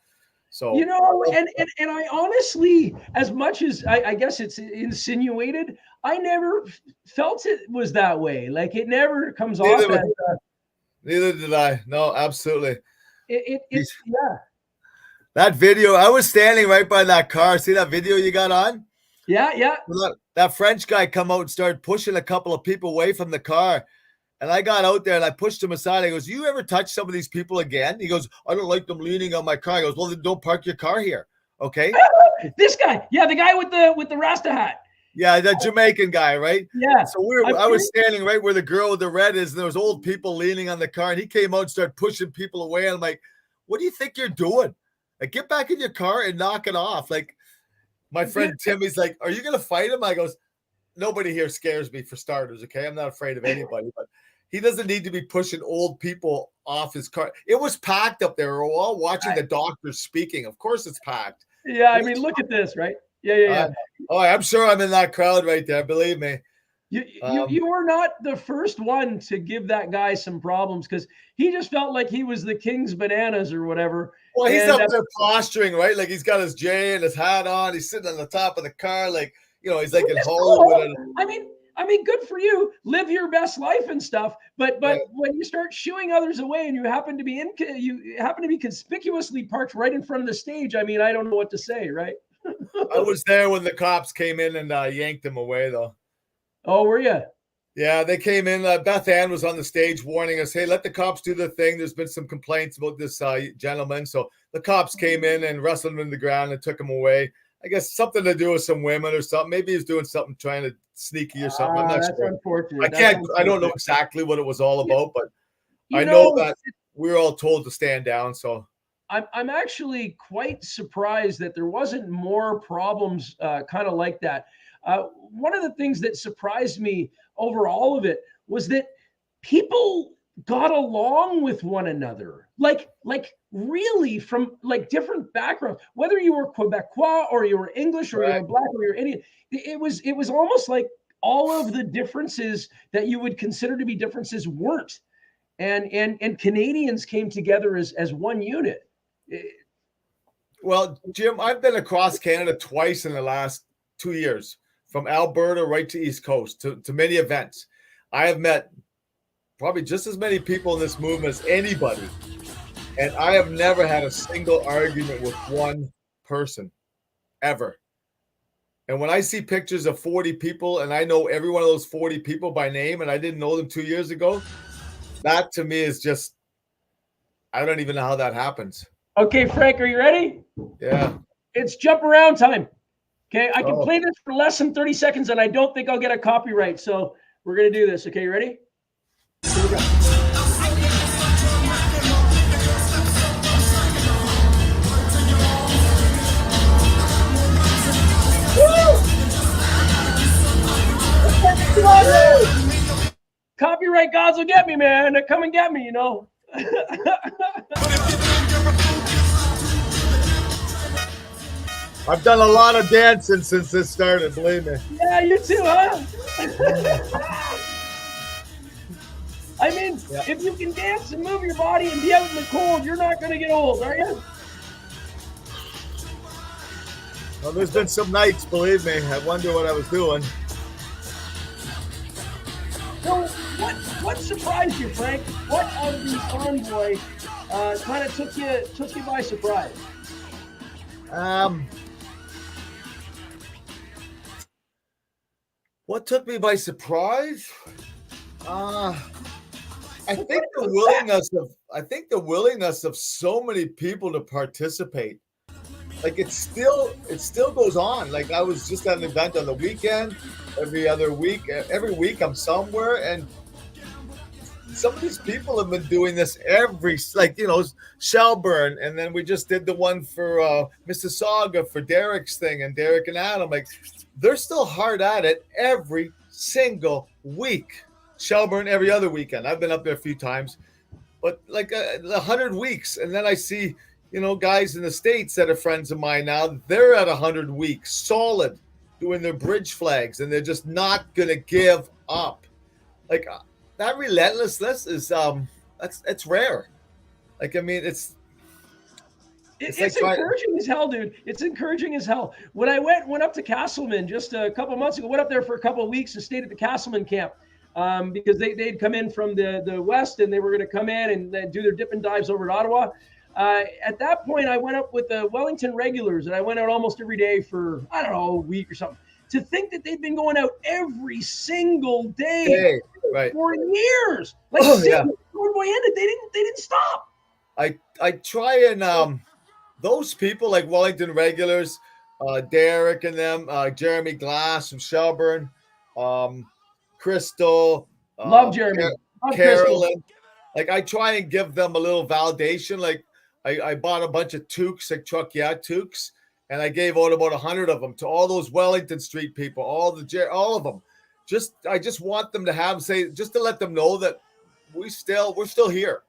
So
and I honestly, as much as I guess it's insinuated, I never felt it was that way. Like, it never comes off as.
Neither did I. No, absolutely.
It's yeah.
That video, I was standing right by that car. See that video you got on?
Yeah.
That French guy come out and started pushing a couple of people away from the car. And I got out there and I pushed him aside. He goes, "You ever touch some of these people again?" He goes, "I don't like them leaning on my car." He goes, "Well, then don't park your car here." Okay.
This guy. Yeah, the guy with the Rasta hat.
Yeah, that Jamaican guy, right?
Yeah.
So I was standing right where the girl with the red is, and there was old people leaning on the car, and he came out and started pushing people away. And I'm like, "What do you think you're doing? Like, get back in your car and knock it off." Like, my friend Timmy's like, "Are you gonna fight him?" I goes, "Nobody here scares me, for starters. Okay, I'm not afraid of anybody, but he doesn't need to be pushing old people off his car." It was packed up there. We're all watching the doctors speaking. Of course, it's packed.
Yeah, I mean, look at this, right? Yeah.
I'm sure I'm in that crowd right there. Believe me.
You were not the first one to give that guy some problems, because he just felt like he was the king's bananas or whatever.
Well, he's up there posturing, right? Like, he's got his J and his hat on. He's sitting on the top of the car, like, he's like in Hollywood.
Cool. I mean, good for you. Live your best life and stuff. But when you start shooing others away, and you happen to be conspicuously parked right in front of the stage, I mean, I don't know what to say, right?
I was there when the cops came in and yanked him away, though.
Oh, were you?
Yeah, they came in. Beth Ann was on the stage warning us, "Hey, let the cops do their thing. There's been some complaints about this gentleman." So the cops came in and wrestled him in the ground and took him away. I guess something to do with some women or something. Maybe he's doing something, trying to sneaky or something. I'm not
sure. Unfortunate.
I don't know exactly what it was all about, but I know that we were all told to stand down. So
I'm actually quite surprised that there wasn't more problems kind of like that. One of the things that surprised me over all of it was that people got along with one another, like really, from like different backgrounds, whether you were Quebecois or you were English or you were Black or you were Indian. It was almost like all of the differences that you would consider to be differences weren't, and Canadians came together as one unit.
Well, Jim, I've been across Canada twice in the last 2 years, from Alberta right to East Coast, to many events. I have met probably just as many people in this movement as anybody, and I have never had a single argument with one person, ever. And when I see pictures of 40 people, and I know every one of those 40 people by name, and I didn't know them 2 years ago, that to me is just, I don't even know how that happens.
Okay, Frank, are you ready?
Yeah.
It's jump around time. Okay, I can play this for less than 30 seconds, and I don't think I'll get a copyright. So we're going to do this. Okay, you ready? Here we go. Woo! Copyright gods will get me, man. They come and get me,
I've done a lot of dancing since this started, believe me.
Yeah, you too, huh? I mean, if you can dance and move your body and be out in the cold, you're not going to get old, are you?
Well, there's been some nights, believe me. I wonder what I was doing.
So, what surprised you, Frank? What of the convoy kind of took you by surprise?
What took me by surprise? I think the willingness of so many people to participate. Like it still goes on. Like I was just at an event on the weekend. Every week I'm somewhere, and some of these people have been doing this Shelburne, and then we just did the one for Mississauga for Derek's thing, and Derek and Adam. Like they're still hard at it every single week. Shelburne every other weekend. I've been up there a few times, but like 100 weeks, and then I see guys in the States that are friends of mine now. They're at 100 weeks solid, doing their bridge flags, and they're just not gonna give up. Like that relentlessness is it's rare. Like I mean, it's
like encouraging as hell, dude. It's encouraging as hell. When I went up to Castleman just a couple months ago, went up there for a couple of weeks and stayed at the Castleman camp because they'd come in from the west and they were going to come in and do their dip and dives over at Ottawa. At that point, I went up with the Wellington regulars, and I went out almost every day for, I don't know, a week or something. To think that they've been going out every single day for years, like Convoy ended, they didn't stop.
I try and those people like Wellington regulars, Derek and them, Jeremy Glass from Shelburne, Crystal,
love Jeremy, love
Carolyn. Like I try and give them a little validation. Like I bought a bunch of toques, like truck toques, and I gave out about 100 of them to all those Wellington Street people, all of them. I just want them to just to let them know that we're still here.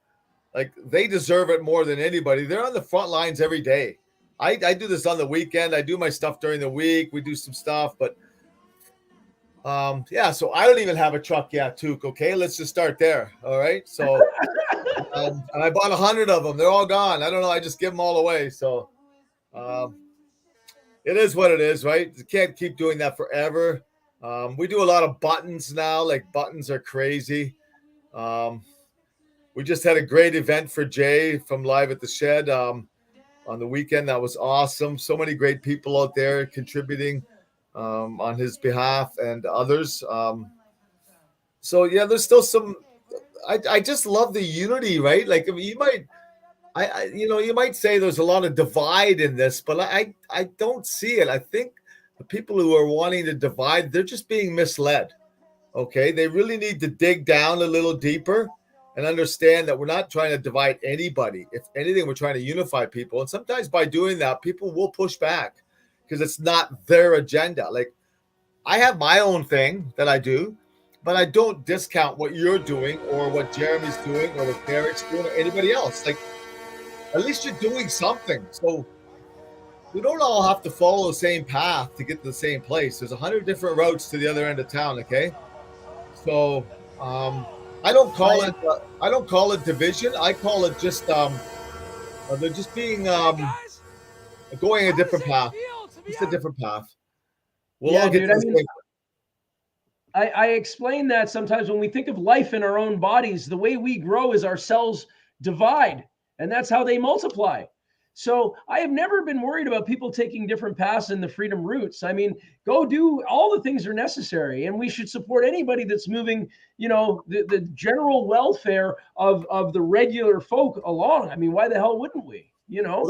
Like they deserve it more than anybody. They're on the front lines every day. I do this on the weekend. I do my stuff during the week. We do some stuff, but so I don't even have a truck toque. Okay, let's just start there. All right, so and I bought 100 of them. They're all gone. I don't know. I just give them all away. So it is what it is, right? You can't keep doing that forever. We do a lot of buttons now. Like buttons are crazy. We just had a great event for Jay from Live at the Shed on the weekend. That was awesome. So many great people out there contributing on his behalf and others. There's still some. I just love the unity, right? Like I mean, you might say there's a lot of divide in this, but I don't see it. I think the people who are wanting to divide, they're just being misled. Okay, they really need to dig down a little deeper and understand that we're not trying to divide anybody. If anything, we're trying to unify people. And sometimes by doing that, people will push back because it's not their agenda. Like I have my own thing that I do, but I don't discount what you're doing or what Jeremy's doing or what Derek's doing or anybody else. Like at least you're doing something. So we don't all have to follow the same path to get to the same place. There's 100 different routes to the other end of town. Okay. So, I don't call it division. I call it just they're just being going a different path. It's a different path. We'll all get to the same.
I explain that sometimes when we think of life in our own bodies, the way we grow is our cells divide, and that's how they multiply. So I have never been worried about people taking different paths in the freedom routes. I mean, go do all the things are necessary, and we should support anybody that's moving, the general welfare of the regular folk along. I mean, why the hell wouldn't we?
Well,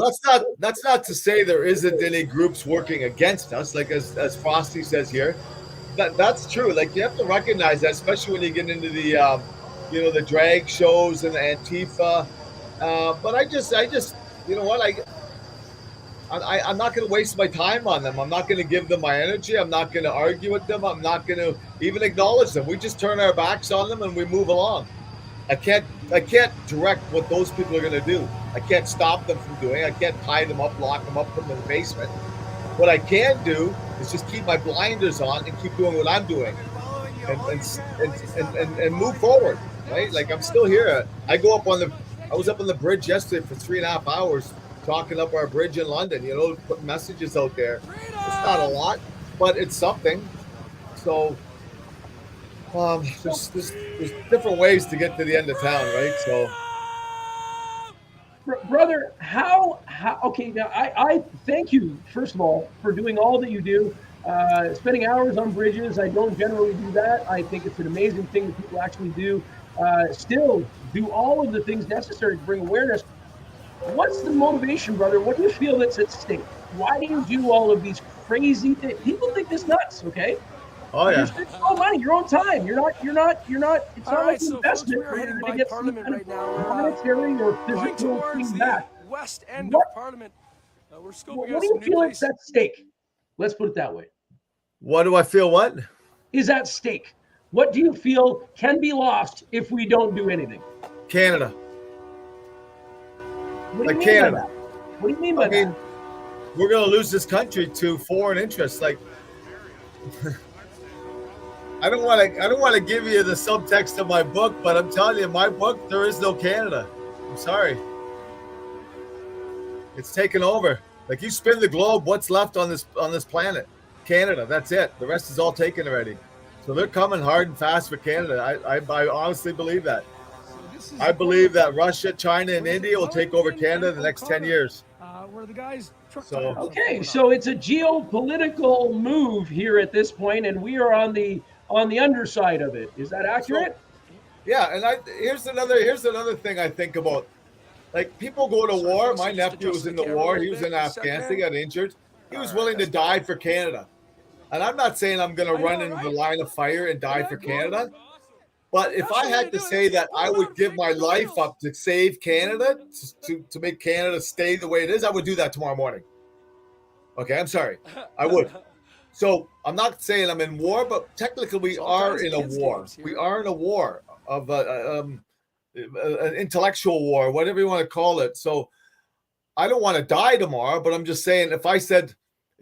that's not to say there isn't any groups working against us, like as Frosty says here. That's true. Like you have to recognize that, especially when you get into the the drag shows and the Antifa. But I just you know what? I'm not going to waste my time on them. I'm not going to give them my energy. I'm not going to argue with them. I'm not going to even acknowledge them. We just turn our backs on them and we move along. I can't direct what those people are going to do. I can't stop them from doing. I can't tie them up, lock them up, put them in the basement. What I can do is just keep my blinders on and keep doing what I'm doing, and move forward. Right? Like I'm still here. I was up on the bridge yesterday for 3.5 hours talking up our bridge in London, putting messages out there. It's not a lot, but it's something. So there's different ways to get to the end of town, right? So
brother, how okay, now I thank you first of all for doing all that you do, spending hours on bridges. I don't generally do that. I think it's an amazing thing that people actually do. Still do all of the things necessary to bring awareness. What's the motivation, brother? What do you feel that's at stake? Why do you do all of these crazy things? People think this nuts, okay?
Oh
You're
yeah.
spending your own money, your own time. You're not. It's
All
not
right,
like an
so folks,
investment
we're
where you're
heading
going to
by
get some
Parliament
kind
right
of
now.
monetary or
Going
physical
towards
thing
the
back.
west end
What
of Parliament. We're scoping
what
out
do
some
you
new
feel is
places.
at stake? Let's put it that way.
What do I feel? What?
Is at stake? What do you feel can be lost if we don't do anything?
Canada.
What do you
Like
mean by
Canada.
that? What do you mean
I
by
mean,
that?
we're gonna lose this country to foreign interests. Like I don't want to give you the subtext of my book, but I'm telling you, my book, there is no Canada. I'm sorry. It's taken over. Like you spin the globe, what's left on this planet? Canada. That's it. The rest is all taken already. So they're coming hard and fast for Canada. I honestly believe that. I believe that Russia, China, and India will take over Canada in the next 10 years.
Where the guys truck
So-
tires are
Okay,
pulling
so
up.
it's a geopolitical move here at this point, and we are on the underside of it. Is that accurate?
Yeah, and here's another thing I think about. Like people go to
Sorry,
war.
folks,
My
I just
nephew was
adjusted
in
the
the
camera a
war.
little
He was
bit.
in
A second.
Afghanistan, got injured. He was
All
willing
right,
to
that's
die
better.
for Canada. And I'm not saying I'm going to
I
run
know,
into
right?
the line of fire and die
Yeah,
for
good.
Canada. But if
That's
I
the way
had
to
to
do it.
say
That's
that
it.
I
Pull 'em
would
out,
give
Frank,
my
with the
life
wheels.
up to save Canada, to make Canada stay the way it is, I would do that tomorrow morning. Okay, I'm sorry. I would. So I'm not saying I'm in war, but technically we
It's all
are
kinds of
in a
kids'
war.
games
We
here.
are in a war of an intellectual war, whatever you want to call it. So I don't want to die tomorrow, but I'm just saying if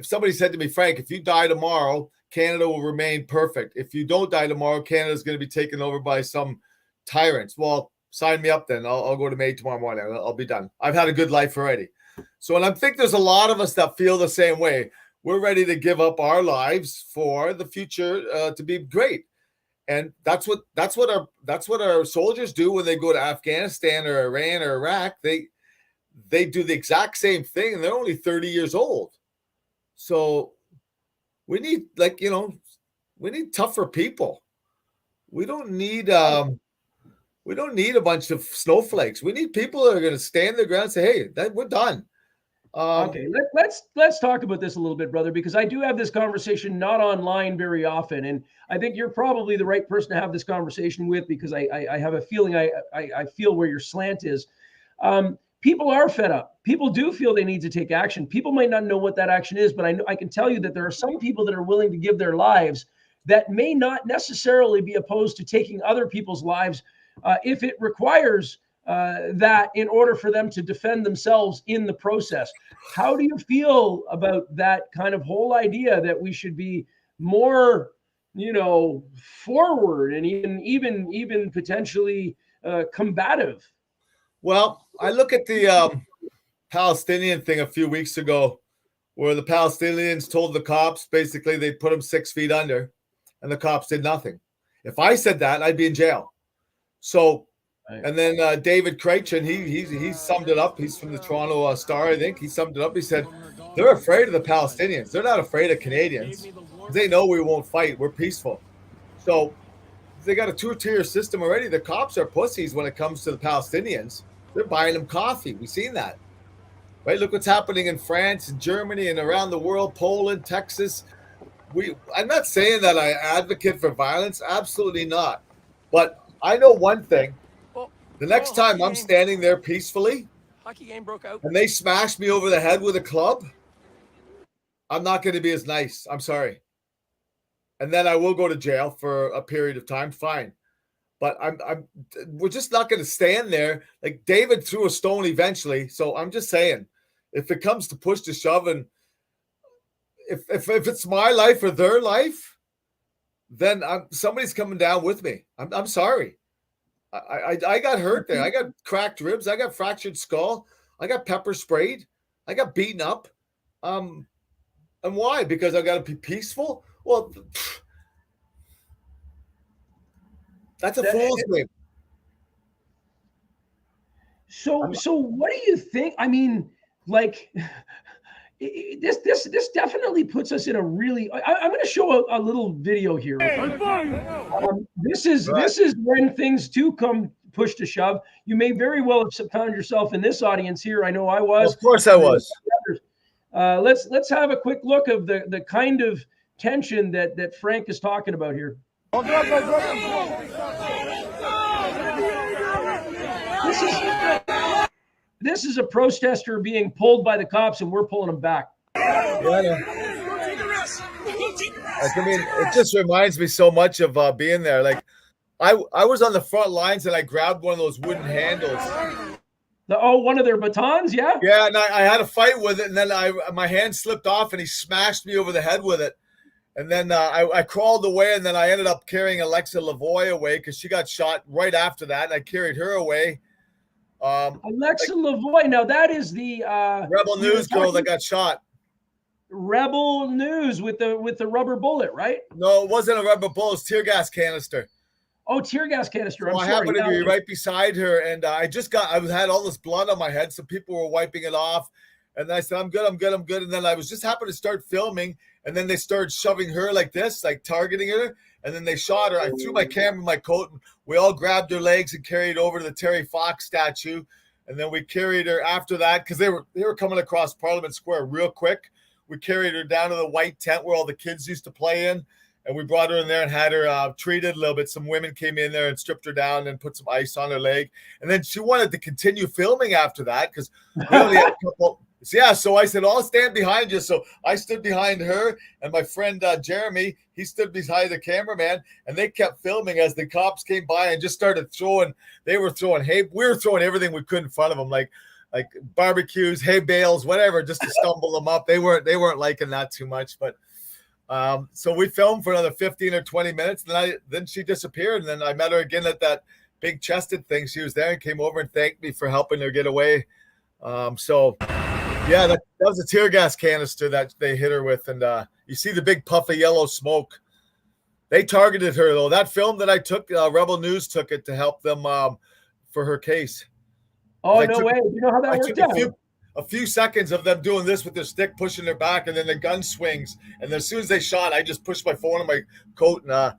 somebody said to me, Frank, if you die tomorrow, Canada will remain perfect. If you don't die tomorrow, Canada's going to be taken over by some tyrants. Well, sign me up then. I'll go to May tomorrow morning. I'll be done. I've had a good life already. So, and I think there's a lot of us that feel the same way. We're ready to give up our lives for the future to be great. And that's what our soldiers do when they go to Afghanistan or Iran or Iraq. They do the exact same thing, and they're only 30 years old. So we need we need tougher people. We don't need a bunch of snowflakes. We need people that are going to stand their ground and say, "Hey, we're done."
Okay, let's talk about this a little bit, brother, because I do have this conversation not online very often, and I think you're probably the right person to have this conversation with because I have a feeling I feel where your slant is. People are fed up. People do feel they need to take action. People might not know what that action is, but I can tell you that there are some people that are willing to give their lives that may not necessarily be opposed to taking other people's lives if it requires that in order for them to defend themselves in the process. How do you feel about that kind of whole idea that we should be more, forward and even potentially combative?
Well, I look at the Palestinian thing a few weeks ago, where the Palestinians told the cops basically they put them 6 feet under, and the cops did nothing. If I said that, I'd be in jail. So, and then David Krejcin, he summed it up. He's from the Toronto Star, I think. He summed it up. He said they're afraid of the Palestinians. They're not afraid of Canadians. They know we won't fight. We're peaceful. So they got a 2-tier system already. The cops are pussies when it comes to the Palestinians. They're buying them coffee. We've seen that. Right? Look what's happening in France and Germany and around the world, Poland, Texas. I'm not saying that I advocate for violence. Absolutely not. But I know one thing. The next time I'm standing there peacefully
Hockey game broke out.
and they smash me over the head with a club, I'm not going to be as nice. I'm sorry. And then I will go to jail for a period of time. Fine. But we're just not going to stand there. Like David threw a stone eventually. So I'm just saying, if it comes to push to shove, and if it's my life or their life, then somebody's coming down with me. I'm sorry. I got hurt there. I got cracked ribs. I got fractured skull. I got pepper sprayed. I got beaten up. And why? Because I got to be peaceful? Well, that's a fool's game.
So what do you think? I mean, like this definitely puts us in a really. I'm going to show a little video here. This is when things do come push to shove. You may very well have found yourself in this audience here. I know I was.
Of course I was.
Let's have a quick look of the kind of tension that Frank is talking about here. This is a protester being pulled by the cops, and we're pulling him back.
Yeah, like, I mean, it just reminds me so much of being there. Like, I was on the front lines, and I grabbed one of those wooden handles.
One of their batons, yeah?
Yeah, and I had a fight with it, and then my hand slipped off, and he smashed me over the head with it. And then I crawled away, and then I ended up carrying Alexa Lavoie away because she got shot right after that, and I carried her away.
Alexa Lavoie. Now that is the
Rebel News girl that got shot.
Rebel News with the rubber bullet, right?
No, it wasn't a rubber bullet. It was tear gas canister.
Oh, tear gas canister.
I happened to be right beside her, and I had all this blood on my head, so people were wiping it off. And I said, I'm good. And then I was just happened to start filming, and then they started shoving her like this, like targeting her. And then they shot her. I threw my camera in my coat, and we all grabbed her legs and carried her over to the Terry Fox statue. And then we carried her after that because they were coming across Parliament Square real quick. We carried her down to the white tent where all the kids used to play in. And we brought her in there and had her treated a little bit. Some women came in there and stripped her down and put some ice on her leg. And then she wanted to continue filming after that because we only had a couple. Yeah, so I said, I'll stand behind you. So I stood behind her, and my friend Jeremy, he stood behind the cameraman, and they kept filming as the cops came by and just started throwing. They were throwing hay. We were throwing everything we could in front of them, like barbecues, hay bales, whatever, just to stumble them up. They weren't liking that too much, but so we filmed for another 15 or 20 minutes. Then she disappeared, and then I met her again at that big chested thing. She was there and came over and thanked me for helping her get away. Yeah, that was a tear gas canister that they hit her with, and you see the big puff of yellow smoke. They targeted her, though. That film that I took, Rebel News took it to help them for her case.
Oh, no way. You know how that worked out?
A few seconds of them doing this with their stick, pushing their back, and then the gun swings. And as soon as they shot, I just pushed my phone in my coat and,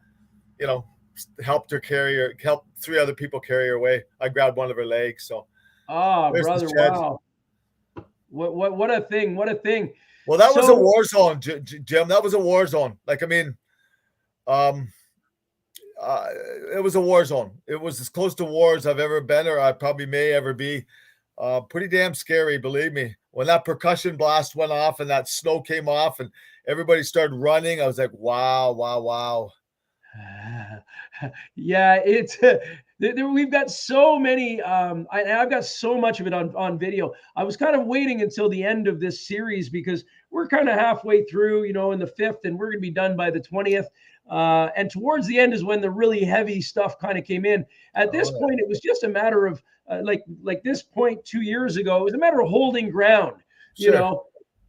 helped three other people carry her away. I grabbed one of her legs. So,
brother, wow. What a thing. What a thing.
Well, that was a war zone, Jim. That was a war zone. Like, I mean, it was a war zone. It was as close to war as I've ever been, or I probably may ever be. Pretty damn scary, believe me. When that percussion blast went off and that snow came off and everybody started running, I was like, wow.
Yeah, it's we've got so many. I've got so much of it on video. I was kind of waiting until the end of this series because we're kind of halfway through, in the 5th, and we're going to be done by the 20th. And towards the end is when the really heavy stuff kind of came in. At this point, it was just a matter of like this point 2 years ago, it was a matter of holding ground,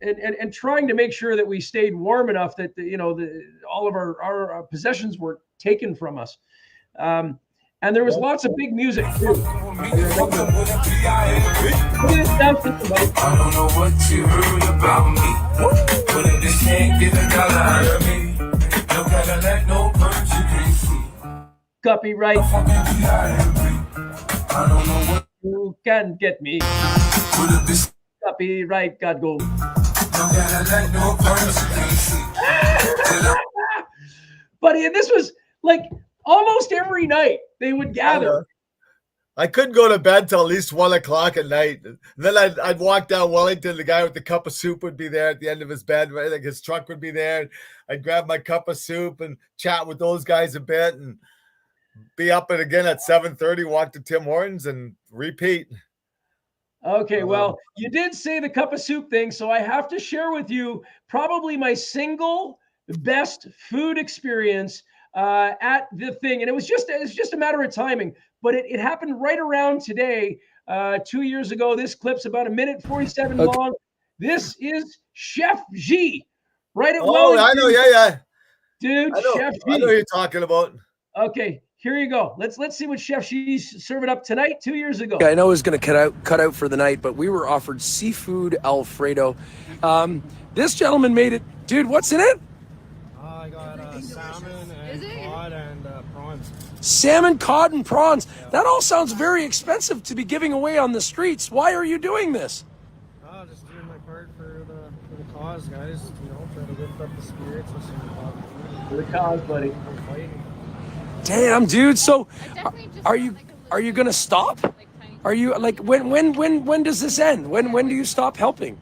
and trying to make sure that we stayed warm enough that all of our possessions were taken from us. And there was lots of big music too.
I don't know what you heard about me, but if this can't get a dollar out of me, no Cadillac, no perms, you can't see.
Copyright.
I don't know what
you can get me. Copyright, God go.
No Cadillac, no perms, you can't see.
But this was like almost every night they would gather.
I couldn't go to bed till at least 1 o'clock at night. And then I'd walk down Wellington. The guy with the cup of soup would be there at the end of his bed. Right? Like his truck would be there. I'd grab my cup of soup and chat with those guys a bit and be up again at 7:30, walk to Tim Hortons and repeat.
Okay, well, you did say the cup of soup thing, so I have to share with you probably my single best food experience at the thing. And it's just a matter of timing, but it happened right around today, 2 years ago. This clip's about 1:47 long. This is Chef G, right at Wellington.
I know, yeah.
Dude, Chef G.
I know who you're talking about.
Okay, Here you go. Let's see what Chef G's serving up tonight. 2 years ago.
I know it was going to cut out for the night, but we were offered seafood Alfredo. This gentleman made it. Dude, what's in it?
I got salmon and cod and prawns.
Salmon, cod, and prawns. That all sounds very expensive to be giving away on the streets. Why are you doing this?
Just doing my part for the cause, guys. You know, trying to lift up the spirits of some
For the cause, buddy.
fighting.
Damn, dude. So, are you gonna stop? Are you like when does this end? When do you stop helping?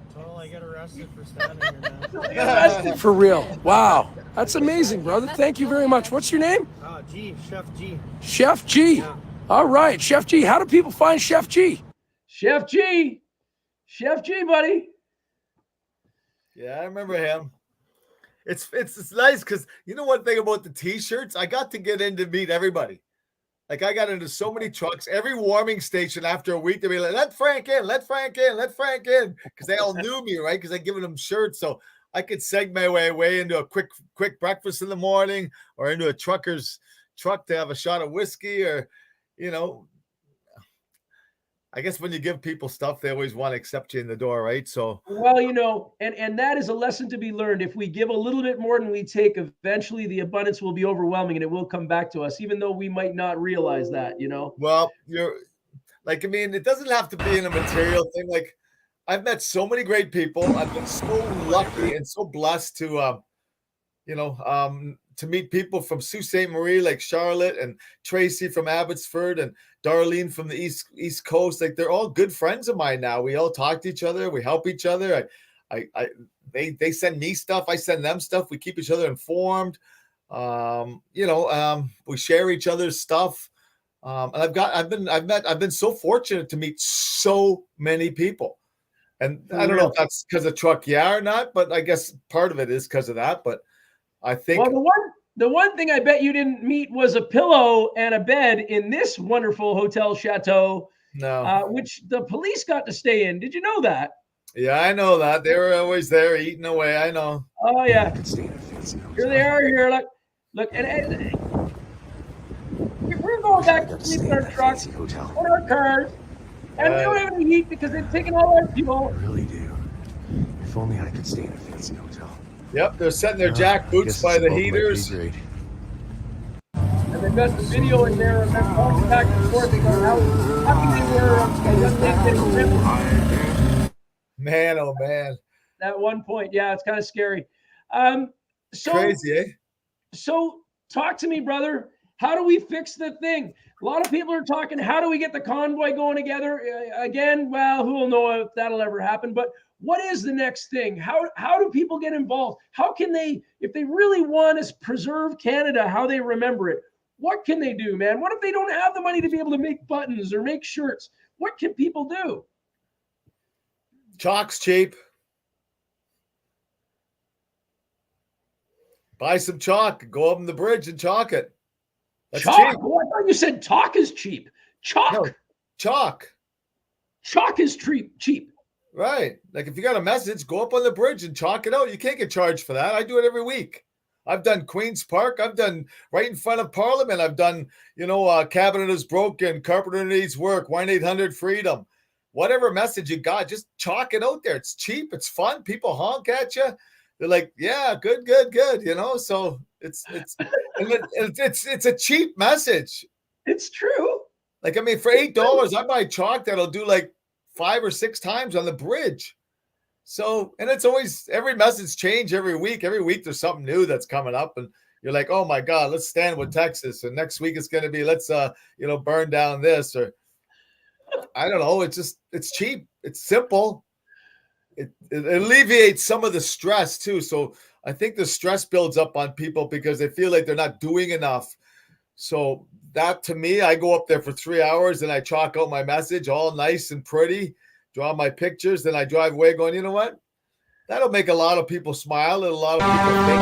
Until I get arrested for standing.
For real? Wow, that's amazing, brother. Thank you very much. What's your name?
G, Chef G.
Chef G.
Yeah.
All right, Chef G. How do people find Chef G?
Chef G, buddy.
Yeah, I remember him. It's nice because you know one thing about the T-shirts, I got to get in to meet everybody. Like I got into so many trucks. Every warming station after a week, they'd be like, "Let Frank in, let Frank in, let Frank in," because they all knew me, right? Because I given them shirts, so I could seg my way into a quick breakfast in the morning, or into a trucker's truck to have a shot of whiskey, or you know. I guess when you give people stuff, they always want to accept you in the door, right? So,
well, you know, and that is a lesson to be learned. If we give a little bit more than we take, eventually the abundance will be overwhelming and it will come back to us, even though we might not realize that, you know?
well, you're like, I mean, it doesn't have to be in a material thing. Like, I've met so many great people. I've been so lucky and so blessed to, to meet people from Sault Ste. Marie, like Charlotte and Tracy from Abbotsford and Darlene from the East Coast. Like they're all good friends of mine now. We all talk to each other. We help each other. They send me stuff. I send them stuff. We keep each other informed. We share each other's stuff. And I've been so fortunate to meet so many people. And I don't know if that's because of Truck Yeah or not, but I guess part of it is because of that. But I think
the one thing I bet you didn't meet was a pillow and a bed in this wonderful hotel chateau, which the police got to stay in. Did you know that?
Yeah, I know that. They were always there eating away. I know.
Oh yeah. Here they are. Here, look, and we're going back to sleep in our trucks, in our cars, and we don't have any heat because they've taken all our fuel.
I really do. If only I could stay in a fancy hotel.
Yep, they're setting their jack boots by the heaters.
And they've got the video in there of them talking back and forth about how happy they were a young man getting ripped.
Man, oh man.
At one point, yeah, it's kind of scary. So
crazy, eh?
So talk to me, brother. How do we fix the thing? A lot of people are talking, how do we get the convoy going together? Again, well, who will know if that'll ever happen? But what is the next thing? How do people get involved? How can they, if they really want to preserve Canada, how they remember it? What can they do, man? What if they don't have the money to be able to make buttons or make shirts? What can people do?
Chalk's cheap. Buy some chalk. Go up on the bridge and chalk it. That's
chalk?
cheap.
Oh, I thought you said talk is cheap. Chalk.
No, chalk.
Chalk is cheap.
Right. Like if you got a message, go up on the bridge and chalk it out. You can't get charged for that. I do it every week. I've done Queen's Park. I've done right in front of Parliament. I've done, cabinet is broken, carpenter needs work, 1-800-FREEDOM. Whatever message you got, just chalk it out there. It's cheap. It's fun. People honk at you. They're like, yeah, good. So it's a cheap message.
It's true.
Like, I mean, for $8, I buy chalk that'll do like 5 or 6 times on the bridge. So, and it's always, every message change every week. Every week there's something new that's coming up and you're like, oh my God, let's stand with Texas. And next week it's going to be, let's, burn down this, or I don't know. It's cheap. It's simple. It alleviates some of the stress too. So I think the stress builds up on people because they feel like they're not doing enough. So that, to me, I go up there for 3 hours and I chalk out my message all nice and pretty, draw my pictures. Then I drive away going, you know what? That'll make a lot of people smile and a lot of people think.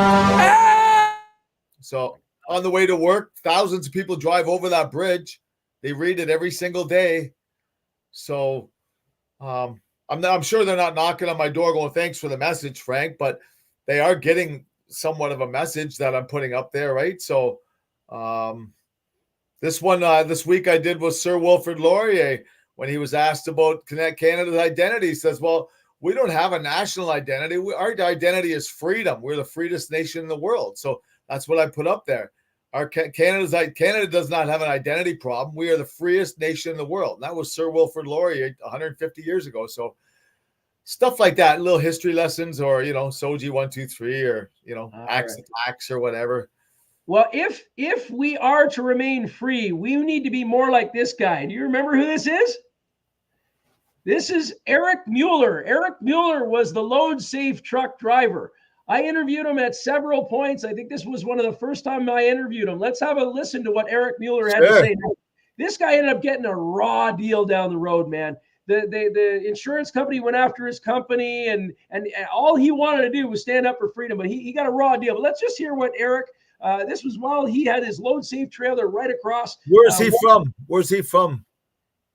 So on the way to work, thousands of people drive over that bridge. They read it every single day. So I'm sure they're not knocking on my door going, thanks for the message, Frank, but they are getting somewhat of a message that I'm putting up there, right? So This one, this week I did was Sir Wilfrid Laurier when he was asked about Canada's identity. He says, well, we don't have a national identity. Our identity is freedom. We're the freest nation in the world. So that's what I put up there. Canada does not have an identity problem. We are the freest nation in the world. And that was Sir Wilfrid Laurier 150 years ago. So stuff like that, little history lessons, or, you know, Soji 1, 2, 3, or, you know, axe attacks or whatever.
Well, if we are to remain free, we need to be more like this guy. Do you remember who this is? This is Eric Mueller. Eric Mueller was the load safe truck driver. I interviewed him at several points. I think this was one of the first time I interviewed him. Let's have a listen to what Eric Mueller had to say. This guy ended up getting a raw deal down the road, man. The insurance company went after his company, and all he wanted to do was stand up for freedom, but he got a raw deal. But let's just hear what Eric. This was while he had his load safe trailer right across.
Where's he from? Where's he from?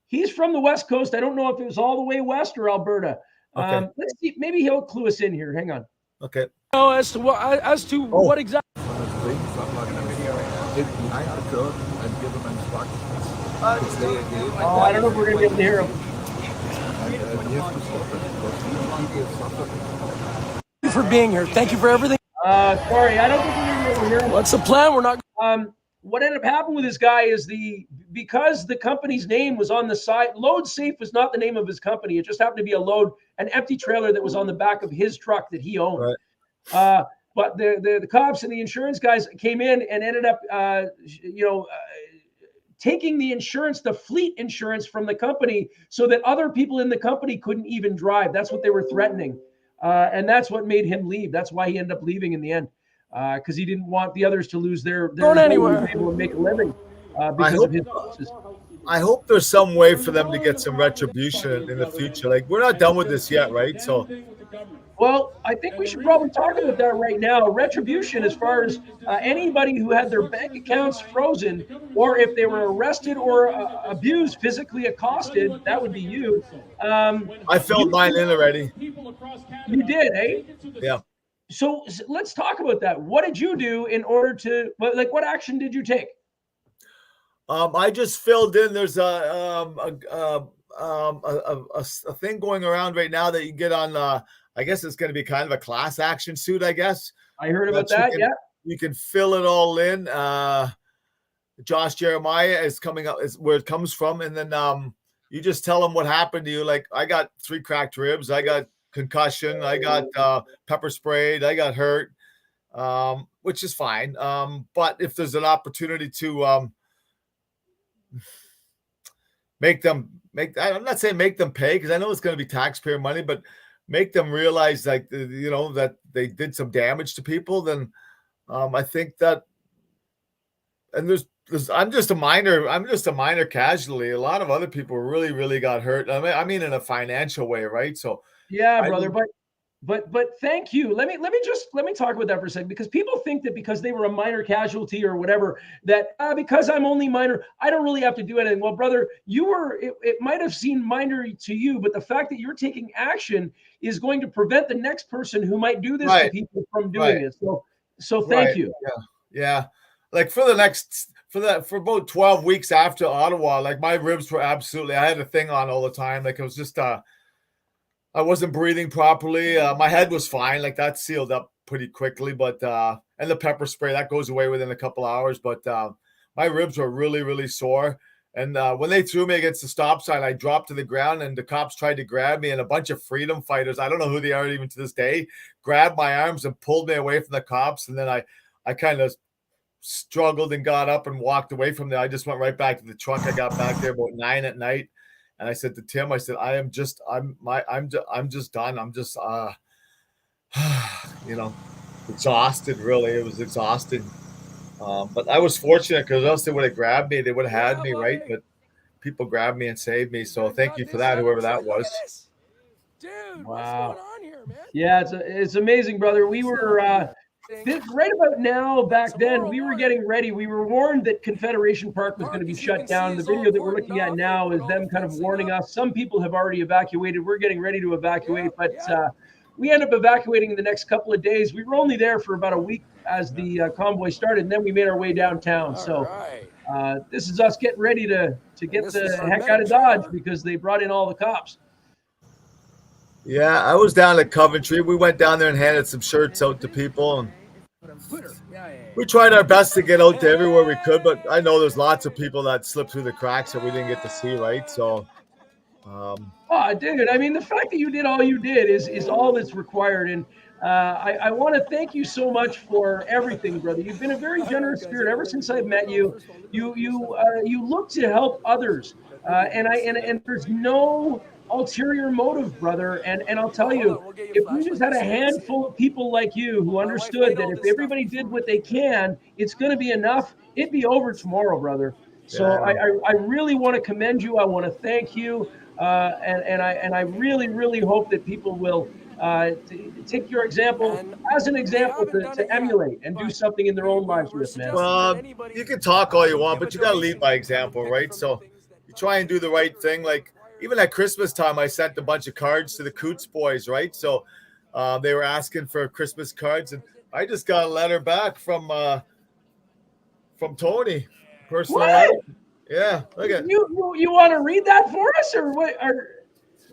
He's from the West Coast. I don't know if it was all the way west or Alberta.
Okay.
Let's see. Maybe he'll clue us in here. Hang on.
Okay.
As to what exactly?
I could and give them instructions.
I don't know if we're going to be able to hear him.
Thank you for being here. Thank you for everything.
Sorry, I don't think we're going to be able to hear him.
What's the plan? We're not.
What ended up happening with this guy is because the company's name was on the side. Load Safe was not the name of his company. It just happened to be an empty trailer that was on the back of his truck that he owned. Right. But the cops and the insurance guys came in and ended up, taking the insurance, the fleet insurance from the company, so that other people in the company couldn't even drive. That's what they were threatening. And that's what made him leave. That's why he ended up leaving in the end, because he didn't want the others to lose their
anywhere,
able to make a living because of his losses.
I hope there's some way for them to get some retribution in the future. Like, we're not done with this yet, right? So,
well, I think we should probably talk about that right now. Retribution, as far as anybody who had their bank accounts frozen, or if they were arrested or abused, physically accosted, that would be you.
I filled mine in already.
You did, eh?
Yeah.
So let's talk about that. What did you do in order to, what action did you take?
I just filled in. There's a thing going around right now that you get on. I guess it's going to be kind of a class action suit. I guess
I heard about that. Yeah,
you can fill it all in. Josh Jeremiah is coming up. Is where it comes from, and then you just tell them what happened to you. Like, I got 3 cracked ribs. I got concussion. I got pepper sprayed. I got hurt, which is fine. But if there's an opportunity to I'm not saying make them pay, because I know it's going to be taxpayer money, but make them realize, like, that they did some damage to people, then I think that, and I'm just a minor casualty. A lot of other people really, really got hurt. I mean in a financial way, right? So
yeah, brother, but thank you. Let me talk about that for a second, because people think that because they were a minor casualty or whatever, that because I'm only minor, I don't really have to do anything. Well, brother, it might have seemed minor to you, but the fact that you're taking action is going to prevent the next person who might do this to people from doing it. So thank you.
Yeah. Like for about 12 weeks after Ottawa, like, my ribs were absolutely, I had a thing on all the time. Like, it was just I wasn't breathing properly. My head was fine. Like, that sealed up pretty quickly, but and the pepper spray, that goes away within a couple hours. But my ribs were really, really sore. And when they threw me against the stop sign, I dropped to the ground, and the cops tried to grab me, and a bunch of freedom fighters, I don't know who they are even to this day, grabbed my arms and pulled me away from the cops. And then I kind of struggled and got up and walked away from there. I just went right back to the truck. I got back there about 9 at night. And I said to Tim, I said, I'm just done. I'm just, exhausted, really. It was exhausting. But I was fortunate, because else they would have grabbed me. They would have had me, right? But people grabbed me and saved me. So thank you for that, whoever that was.
Dude,
wow.
What's going on here, man?
Yeah, it's amazing, brother. We were right about now, back then, we were getting ready. We were warned that Confederation Park was going to be shut down. The video that we're looking at now is them kind of warning us. Some people have already evacuated. We're getting ready to evacuate, but we ended up evacuating in the next couple of days. We were only there for about a week as the convoy started, and then we made our way downtown. So This is us getting ready to get the heck out of Dodge because they brought in all the cops.
Yeah, I was down at Coventry. We went down there and handed some shirts out to people, and we tried our best to get out to everywhere we could. But I know there's lots of people that slipped through the cracks that we didn't get to see, right? So,
Oh, dude, I mean, the fact that you did all you did is all that's required. And I want to thank you so much for everything, brother. You've been a very generous spirit ever since I've met you. You look to help others, and there's no ulterior motive, brother. And I'll tell you, if we just had a handful of people like you who understood that if everybody did what they can, it's going to be enough, it'd be over tomorrow, brother. So I really want to commend you. I want to thank you. And I really hope that people will take your example as an example to emulate and do something in their own lives with, man.
Well, you can talk all you want, but you got to lead by example, right? So you try and do the right thing. Like even at Christmas time, I sent a bunch of cards to the Coots boys, right? So they were asking for Christmas cards, and I just got a letter back from Tony, personal letter. Yeah, look at
you want to read that for us, or what?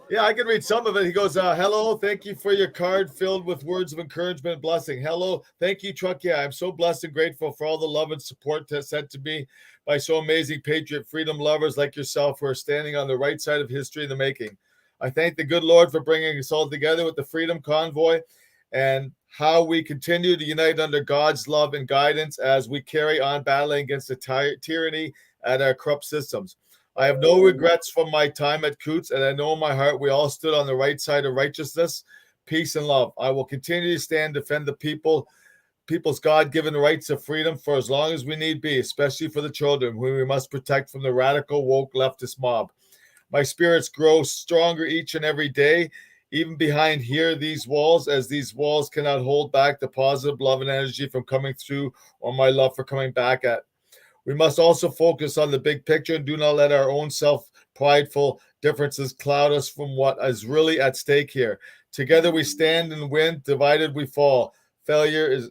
Yeah, I can read some of it. He goes, hello, thank you for your card filled with words of encouragement and blessing. Hello, thank you, Truck. Yeah, I'm so blessed and grateful for all the love and support sent to me by so amazing patriot freedom lovers like yourself who are standing on the right side of history in the making. I thank the good Lord for bringing us all together with the Freedom Convoy and how we continue to unite under God's love and guidance as we carry on battling against the tyranny and our corrupt systems. I have no regrets from my time at Coots, and I know in my heart we all stood on the right side of righteousness, peace, and love. I will continue to stand, defend the people's God-given rights of freedom for as long as we need be, especially for the children, whom we must protect from the radical, woke, leftist mob. My spirits grow stronger each and every day, even behind here, these walls, as these walls cannot hold back the positive love and energy from coming through or my love for coming back at. We must also focus on the big picture and do not let our own self-prideful differences cloud us from what is really at stake here. Together we stand and win, divided we fall. Failure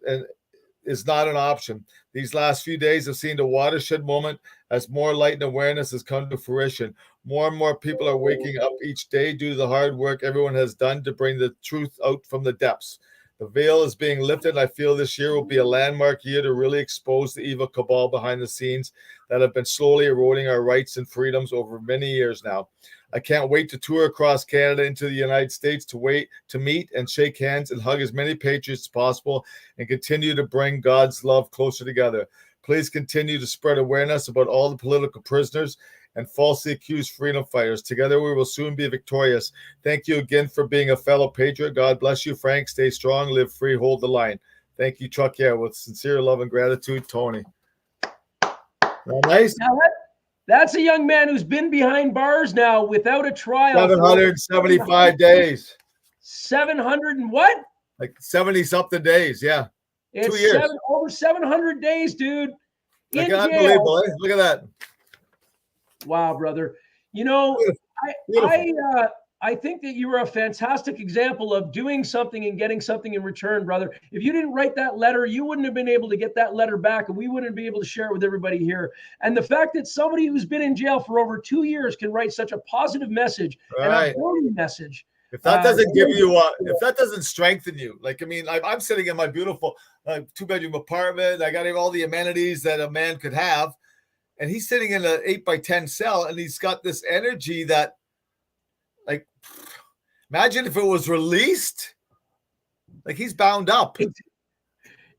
is not an option. These last few days have seen a watershed moment as more light and awareness has come to fruition. More and more people are waking up each day due to the hard work everyone has done to bring the truth out from the depths. The veil is being lifted. I feel this year will be a landmark year to really expose the evil cabal behind the scenes that have been slowly eroding our rights and freedoms over many years now. I can't wait to tour across Canada into the United States to meet and shake hands and hug as many patriots as possible and continue to bring God's love closer together. Please continue to spread awareness about all the political prisoners and falsely accused freedom fighters. Together we will soon be victorious. Thank you again for being a fellow patriot. God bless you, Frank. Stay strong, live free, hold the line. Thank you, Truck. Yeah, with sincere love and gratitude, Tony. Nice.
Now that's a young man who's been behind bars now without a trial.
775 days.
700 and what?
Like 70-something days, yeah.
It's
2 years.
Over 700 days, dude.
Like, unbelievable, eh? Look at that.
Wow, brother. You know, I think that you were a fantastic example of doing something and getting something in return, brother. If you didn't write that letter, you wouldn't have been able to get that letter back, and we wouldn't be able to share it with everybody here. And the fact that somebody who's been in jail for over 2 years can write such a positive message and a warning message.
If that doesn't give you, if that doesn't strengthen you, like, I mean, I'm sitting in my beautiful 2-bedroom apartment. I got all the amenities that a man could have. And he's sitting in an 8x10 cell, and he's got this energy that, like, imagine if it was released. Like, he's bound up.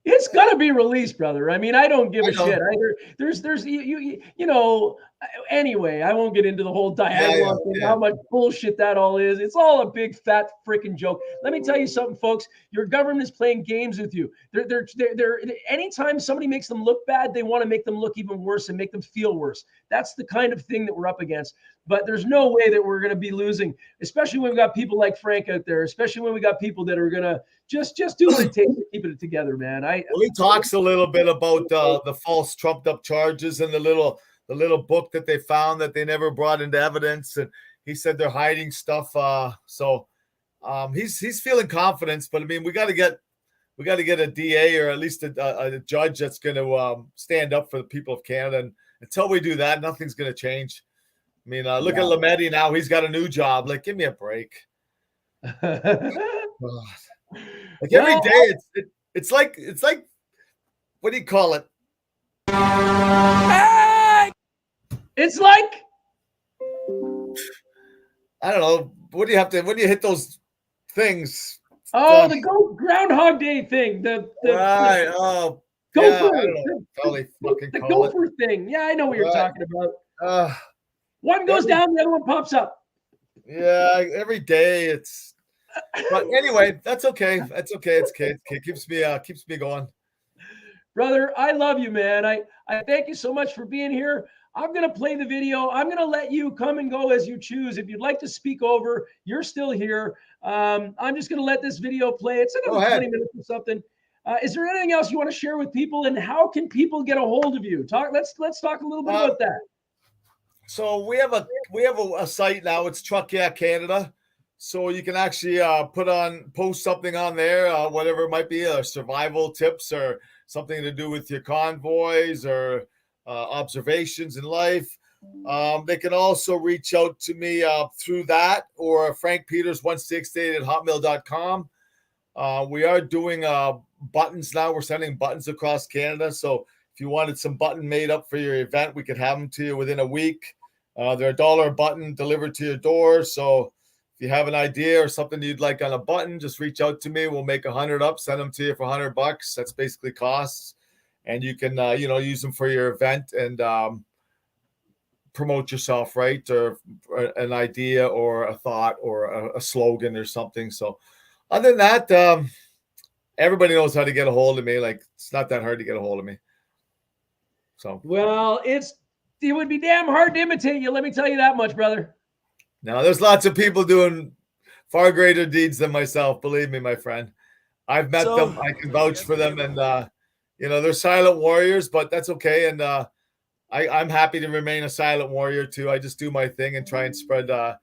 It's gonna be released, brother. I mean, I don't give a shit. There's you know. Anyway, I won't get into the whole dialogue and how much bullshit that all is. It's all a big fat freaking joke. Let me tell you something, folks. Your government is playing games with you. They're anytime somebody makes them look bad, they want to make them look even worse and make them feel worse. That's the kind of thing that we're up against. But there's no way that we're going to be losing, especially when we've got people like Frank out there, especially when we got people that are going to just do what it takes to keep it together, man.
He talks a little bit about the false trumped up charges and the little book that they found that they never brought into evidence, and he said they're hiding stuff. So he's feeling confidence, but I mean, we got to get a DA or at least a judge that's going to stand up for the people of Canada until we do that, nothing's going to change. I mean, look at Lametti now. He's got a new job. Like, give me a break. God. Like every day, it's like what do you call it?
It's like,
I don't know. What do you have to? When do you hit those things?
The Groundhog Day thing.
Right.
Gopher.
The
gopher thing. Yeah, I know what you're talking about. One goes down, the other one pops up.
Yeah, every day it's. But anyway, that's okay. That's okay. It's okay. It keeps me going.
Brother, I love you, man. I thank you so much for being here. I'm going to play the video. I'm going to let you come and go as you choose. If you'd like to speak over, you're still here. I'm just going to let this video play. It's another 20 minutes or something. Is there anything else you want to share with people, and how can people get a hold of you? Let's talk a little bit about that.
So we have a site now. It's Truck Yeah Canada. So you can actually post something on there, whatever it might be, survival tips or something to do with your convoys or observations in life. They can also reach out to me through that, or Frank Peters 168 at hotmail.com. We are doing buttons now. We're sending buttons across Canada. So if you wanted some button made up for your event, we could have them to you within a week. They're $1 a button delivered to your door. So if you have an idea or something you'd like on a button, just reach out to me. We'll make 100 up, send them to you for $100. That's basically costs. And you can, use them for your event and promote yourself, right? Or an idea or a thought or a slogan or something. So other than that, everybody knows how to get a hold of me. Like, it's not that hard to get a hold of me. So,
well, it would be damn hard to imitate you. Let me tell you that much, brother.
Now, there's lots of people doing far greater deeds than myself. Believe me, my friend. I've met them. I can vouch for them. And, they're silent warriors, but that's okay. And I'm happy to remain a silent warrior too. I just do my thing and try and spread. I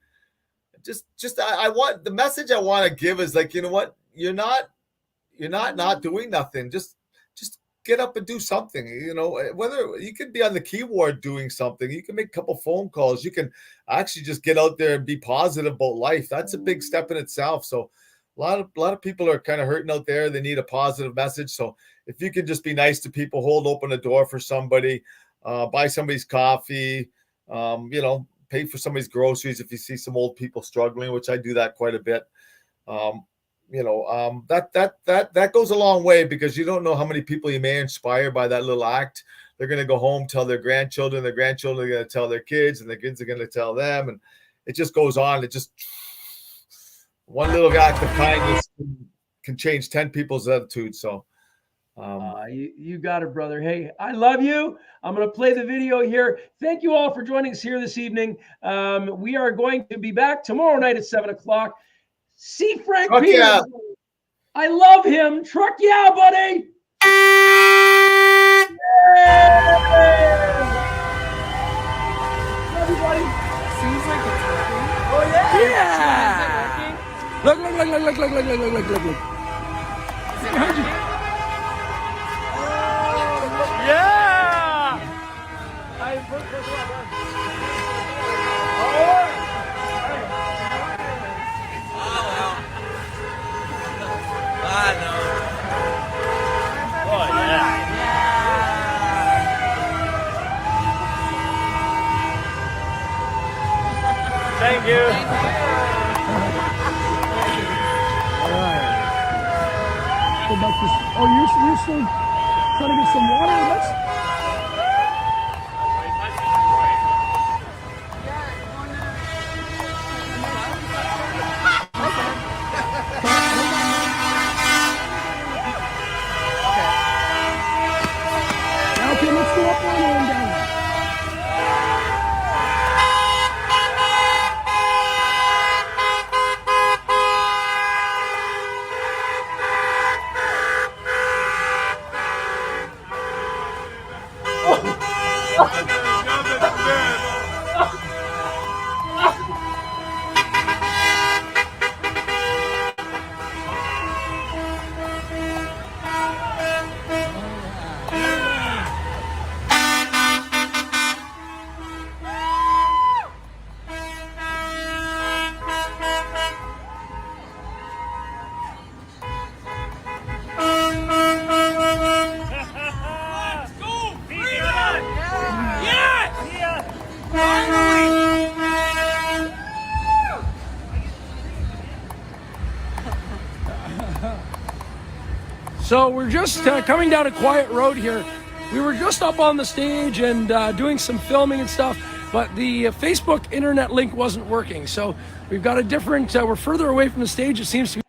want the message I want to give is like, you know what? You're not doing nothing. Just get up and do something. Whether you could be on the keyboard doing something, you can make a couple phone calls. You can actually just get out there and be positive about life. That's a big step in itself. So a lot of people are kind of hurting out there. They need a positive message. So if you can just be nice to people, hold open a door for somebody, buy somebody's coffee, pay for somebody's groceries if you see some old people struggling, which I do that quite a bit. That goes a long way, because you don't know how many people you may inspire by that little act. They're going to go home, tell their grandchildren are going to tell their kids, and their kids are going to tell them. And it just goes on. It just, one little act of kindness can change 10 people's attitude. So,
you got it, brother. Hey, I love you. I'm going to play the video here. Thank you all for joining us here this evening. We are going to be back tomorrow night at 7:00. See Frank Peters. Yeah. I love him. Truck yeah, buddy. Everybody.
Seems like it's working.
Oh yeah.
Yeah.
Look.
Behind you.
Yeah! Thank you.
All right. You're still trying to get some water with us? Okay, let's go up one and down.
So we're just coming down a quiet road here. We were just up on the stage and doing some filming and stuff, but the Facebook internet link wasn't working. So we've got a different, we're further away from the stage. It seems to be.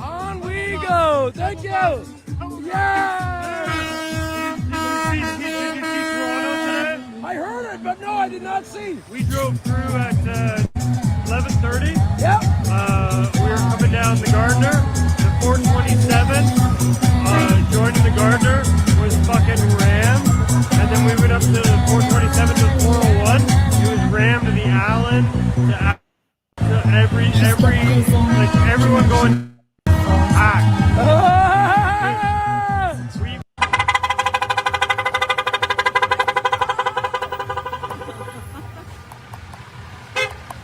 On we go! Thank you! Yeah!
Did you see Toronto today?
I heard it, but no, I did not see.
We drove through at 11:30.
Yep.
We were coming down the Gardner, the 427. Joining the Gardner was fucking rammed, and then we went up to the 427 to the 401. It was rammed to the Allen, to everyone going back.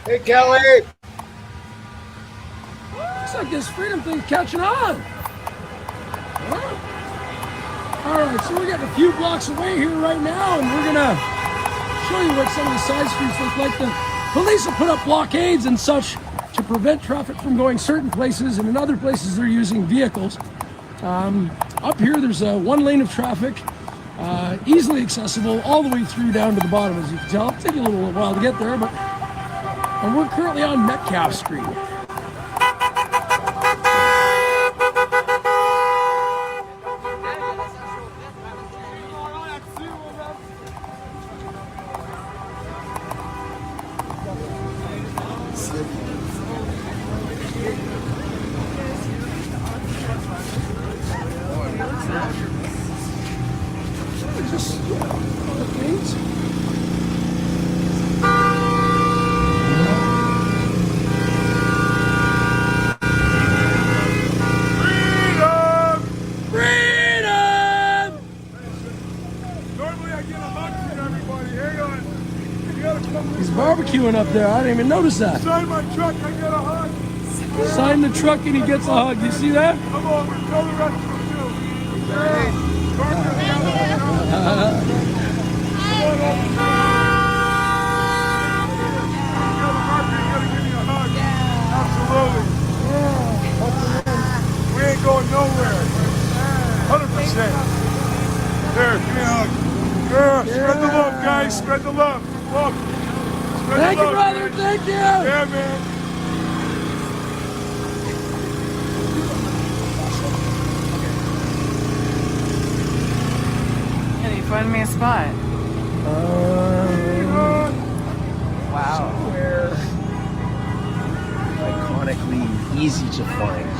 Hey, Kelly.
Looks like this Freedom thing's catching on. Huh? All right, so we're getting a few blocks away here right now, and we're gonna show you what some of the side streets look like. The police have put up blockades and such to prevent traffic from going certain places, and in other places they're using vehicles. Up here, there's one lane of traffic, easily accessible all the way through down to the bottom, as you can tell. It'll take you a little while to get there, but and we're currently on Metcalf Street. Just the things. He's barbecuing up there. I didn't even notice that.
Sign my truck, I get a hug.
Sign the truck and he gets a hug. You see that?
Come over, tell the rest of them too. Absolutely. We ain't going nowhere. 100%. There, give me a hug. Yeah, spread the love, guys. Spread the love. Look.
Thank you, brother. Thank you.
Yeah, man.
Can you find me a spot? Wow.
Somewhere iconically easy to find.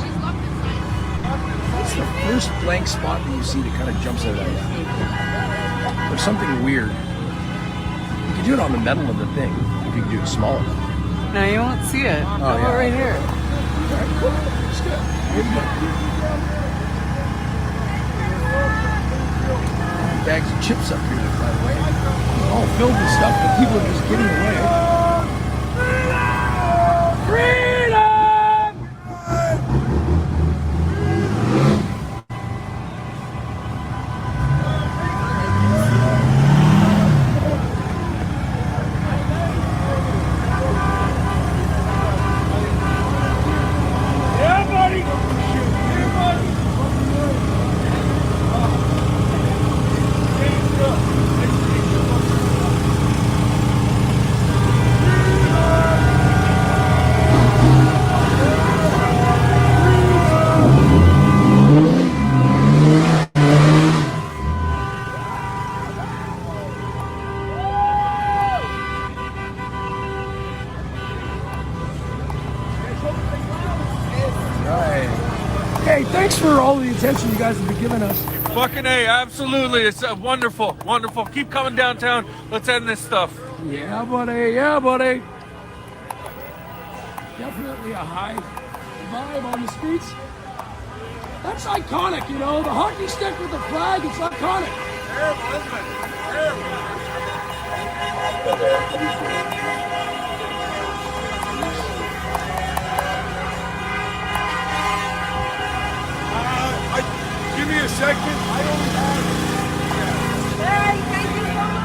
What's the first blank spot that you see that kind of jumps out at you? Or something weird. You can do it on the metal of the thing if you can do it small enough.
No, you won't see it.
Oh,
How about right here?
Alright, cool. That's good. Bags of chips up here, by the way. It's all filled with stuff that people are just giving away.
Freedom!
Yeah, buddy. Yeah, buddy.
for all the attention you guys have been giving us.
Fucking A, absolutely. It's wonderful, wonderful. Keep coming downtown. Let's end this stuff.
Yeah, buddy. Yeah, buddy. Definitely a high vibe on the streets. That's iconic, you know. The hockey stick with the flag, it's iconic.
Terrible, isn't it? Terrible.
Give me a second. I only have.
Hey, thank you so much.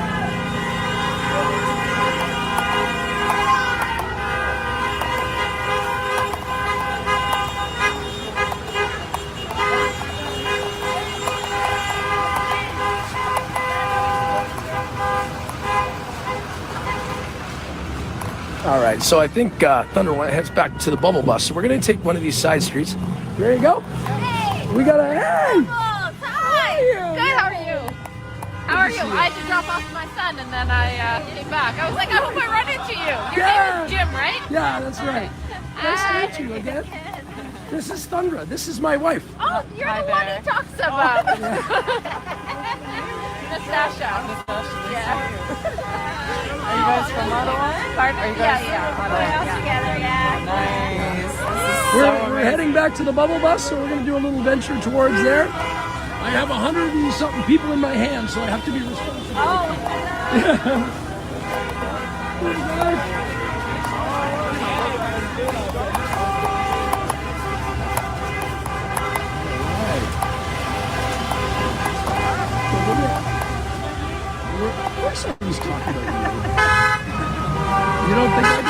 All right, so I think Thunder heads back to the bubble bus. So we're going to take one of these side streets. There you go.
Hey.
We got a hey.
Hi. Good. How are you? How are you? I had to drop off my son, and then I came back. I was like, I hope I run into you. Your name is Jim, right?
Yeah, that's right. Nice to meet you again. This is Thundra. This is my wife.
Oh, you're the one he talks about. Nastasha. Yeah.
Are you guys from Ottawa?
Pardon?
Are you guys
Yeah. Together, yeah.
We're heading back to the bubble bus, so we're going to do a little venture towards there. I have 100 and something people in my hand, so I have to be responsible. Of course somebody's talking about you. You don't think I do?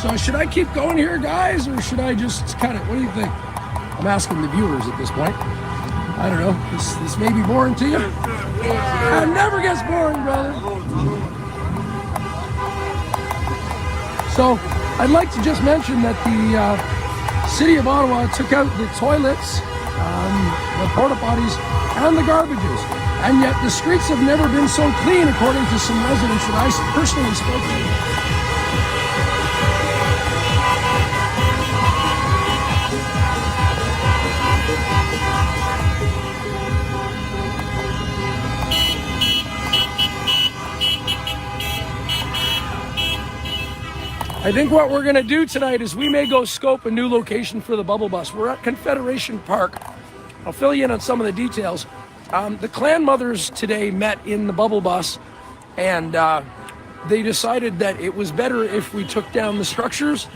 So should I keep going here, guys, or should I just cut it? What do you think? I'm asking the viewers at this point. I don't know. This may be boring to you. It never gets boring, brother. So I'd like to just mention that the city of Ottawa took out the toilets, the porta potties, and the garbages. And yet the streets have never been so clean, according to some residents that I personally spoke to. I think what we're going to do tonight is we may go scope a new location for the bubble bus. We're at Confederation Park. I'll fill you in on some of the details. The clan mothers today met in the bubble bus, and they decided that it was better if we took down the structures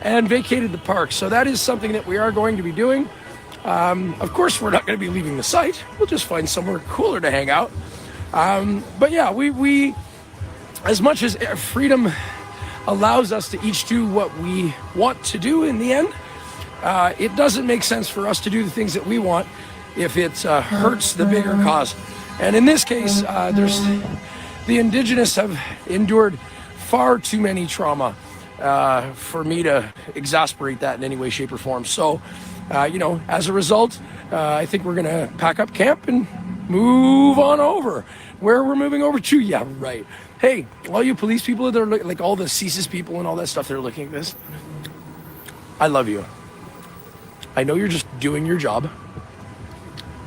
and vacated the park. So that is something that we are going to be doing. Of course, we're not going to be leaving the site. We'll just find somewhere cooler to hang out. But yeah, we as much as freedom allows us to each do what we want to do in the end, it doesn't make sense for us to do the things that we want if it hurts the bigger cause. And in this case, the Indigenous have endured far too many trauma for me to exasperate that in any way, shape, or form. So, as a result, I think we're going to pack up camp and move on over. Where we're moving over to? Yeah, right. Hey, all you police people that are like all the CSIS people and all that stuff that are looking at this, I love you. I know you're just doing your job.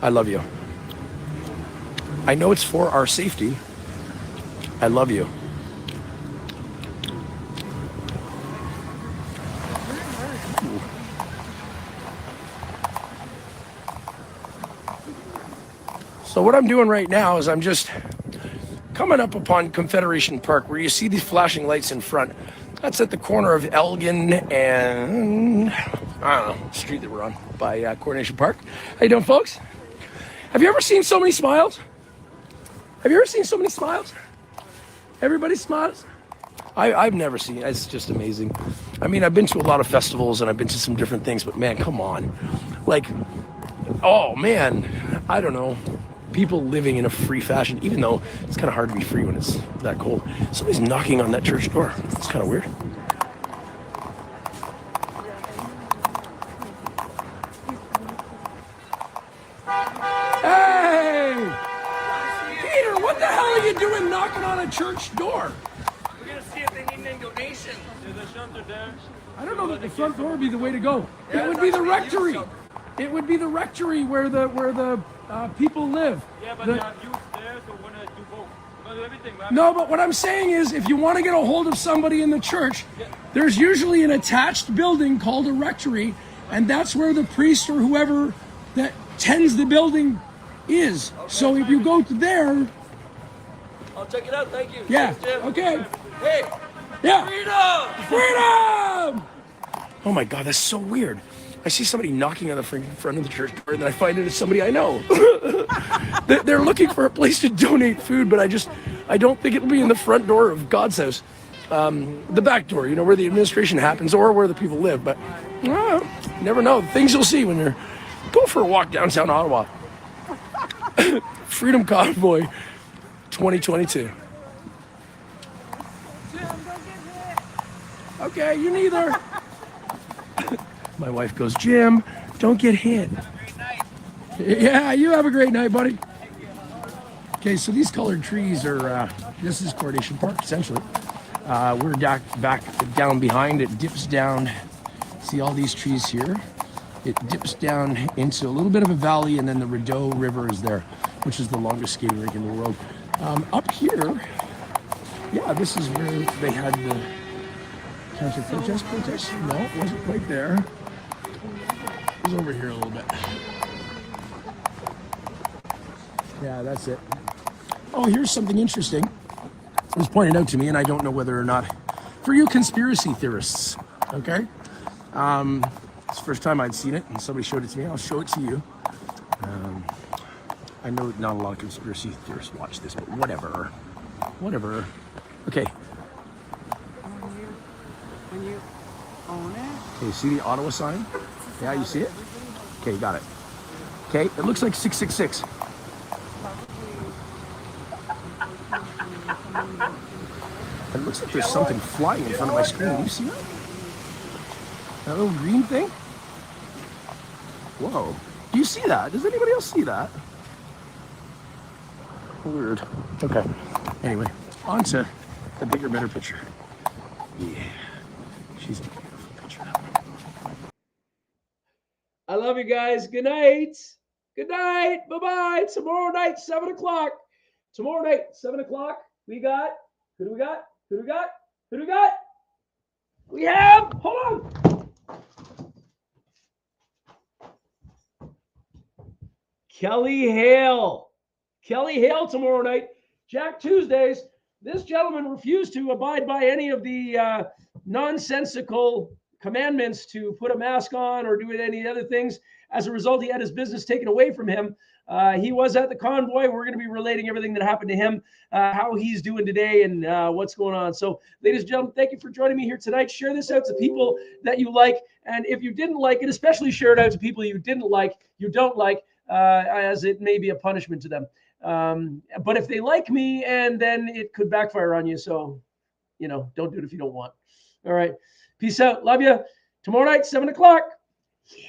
I love you. I know it's for our safety. I love you. So what I'm doing right now is I'm just coming up upon Confederation Park, where you see these flashing lights in front. That's at the corner of Elgin and, I don't know, the street that we're on by Coronation Park. How you doing, folks? Have you ever seen so many smiles? Have you ever seen so many smiles? Everybody smiles? I've never seen it. It's just amazing. I mean, I've been to a lot of festivals and I've been to some different things, but man, come on. Like, Oh man, I don't know. People living in a free fashion, even though it's kind of hard to be free when it's that cold. Somebody's knocking on that church door. It's kind of weird. Hey! Peter, what the hell are you doing knocking on a church door?
We're gonna see if they need any donation.
I don't know that the front door would be the way to go. It would be the rectory. It would be the rectory where the people live.
Yeah, but they have youth there, so we're gonna do both. We're gonna do everything, man.
No, but what I'm saying is, if you want to get a hold of somebody in the church, there's usually an attached building called a rectory, and that's where the priest or whoever that tends the building is. So if you go to there,
I'll check it out. Thank you.
yeah,
Thanks, Jim.
okay,
Hey,
yeah,
freedom!
freedom! Oh my God, that's so weird. I see somebody knocking on the front of the church door, and then I find it is somebody I know. They're looking for a place to donate food, but I don't think it'll be in the front door of God's house. The back door, you know, where the administration happens or where the people live. But never know. Things you'll see when you're go for a walk downtown Ottawa. Freedom Convoy 2022. Okay, you neither. My wife goes, Jim, don't get hit. Yeah, you have a great night, buddy. Okay, so these colored trees are, this is Coronation Park, essentially. We're back down behind, it dips down. See all these trees here? It dips down into a little bit of a valley, and then the Rideau River is there, which is the longest skating rink in the world. Up here, yeah, this is where they had the counter protest. No, it wasn't quite there. It was over here a little bit. Yeah, that's it. Oh, here's something interesting. It was pointed out to me, and I don't know whether or not, for you conspiracy theorists, okay? It's the first time I'd seen it, and somebody showed it to me. I'll show it to you. I know not a lot of conspiracy theorists watch this, but whatever. Whatever. Okay.
When you own it.
Okay, see the Ottawa sign? Yeah, you see it? Okay, got it. Okay, it looks like 666. It looks like there's something flying in front of my screen. Do you see that? That little green thing? Whoa. Do you see that? Does anybody else see that? Weird. Okay. Anyway, on to the bigger, better picture. Yeah. She's a beautiful picture.
I love you guys. Good night. Good night. Bye-bye. Tomorrow night, 7 o'clock. Tomorrow night, 7 o'clock. We got, who do we got? Who do we got? Who do we got? We have, hold on. Kelly Hale. Kelly Hale tomorrow night. Jack Tuesdays. This gentleman refused to abide by any of the nonsensical commandments to put a mask on or do any other things. As a result, he had his business taken away from him. He was at the convoy. We're going to be relating everything that happened to him, how he's doing today, and what's going on. So, ladies and gentlemen, thank you for joining me here tonight. Share this out to people that you like. And if you didn't like it, especially share it out to people you don't like, as it may be a punishment to them. But if they like me, and then it could backfire on you. So, don't do it if you don't want. All right. Peace out. Love you. Tomorrow night, 7 o'clock. Yeah.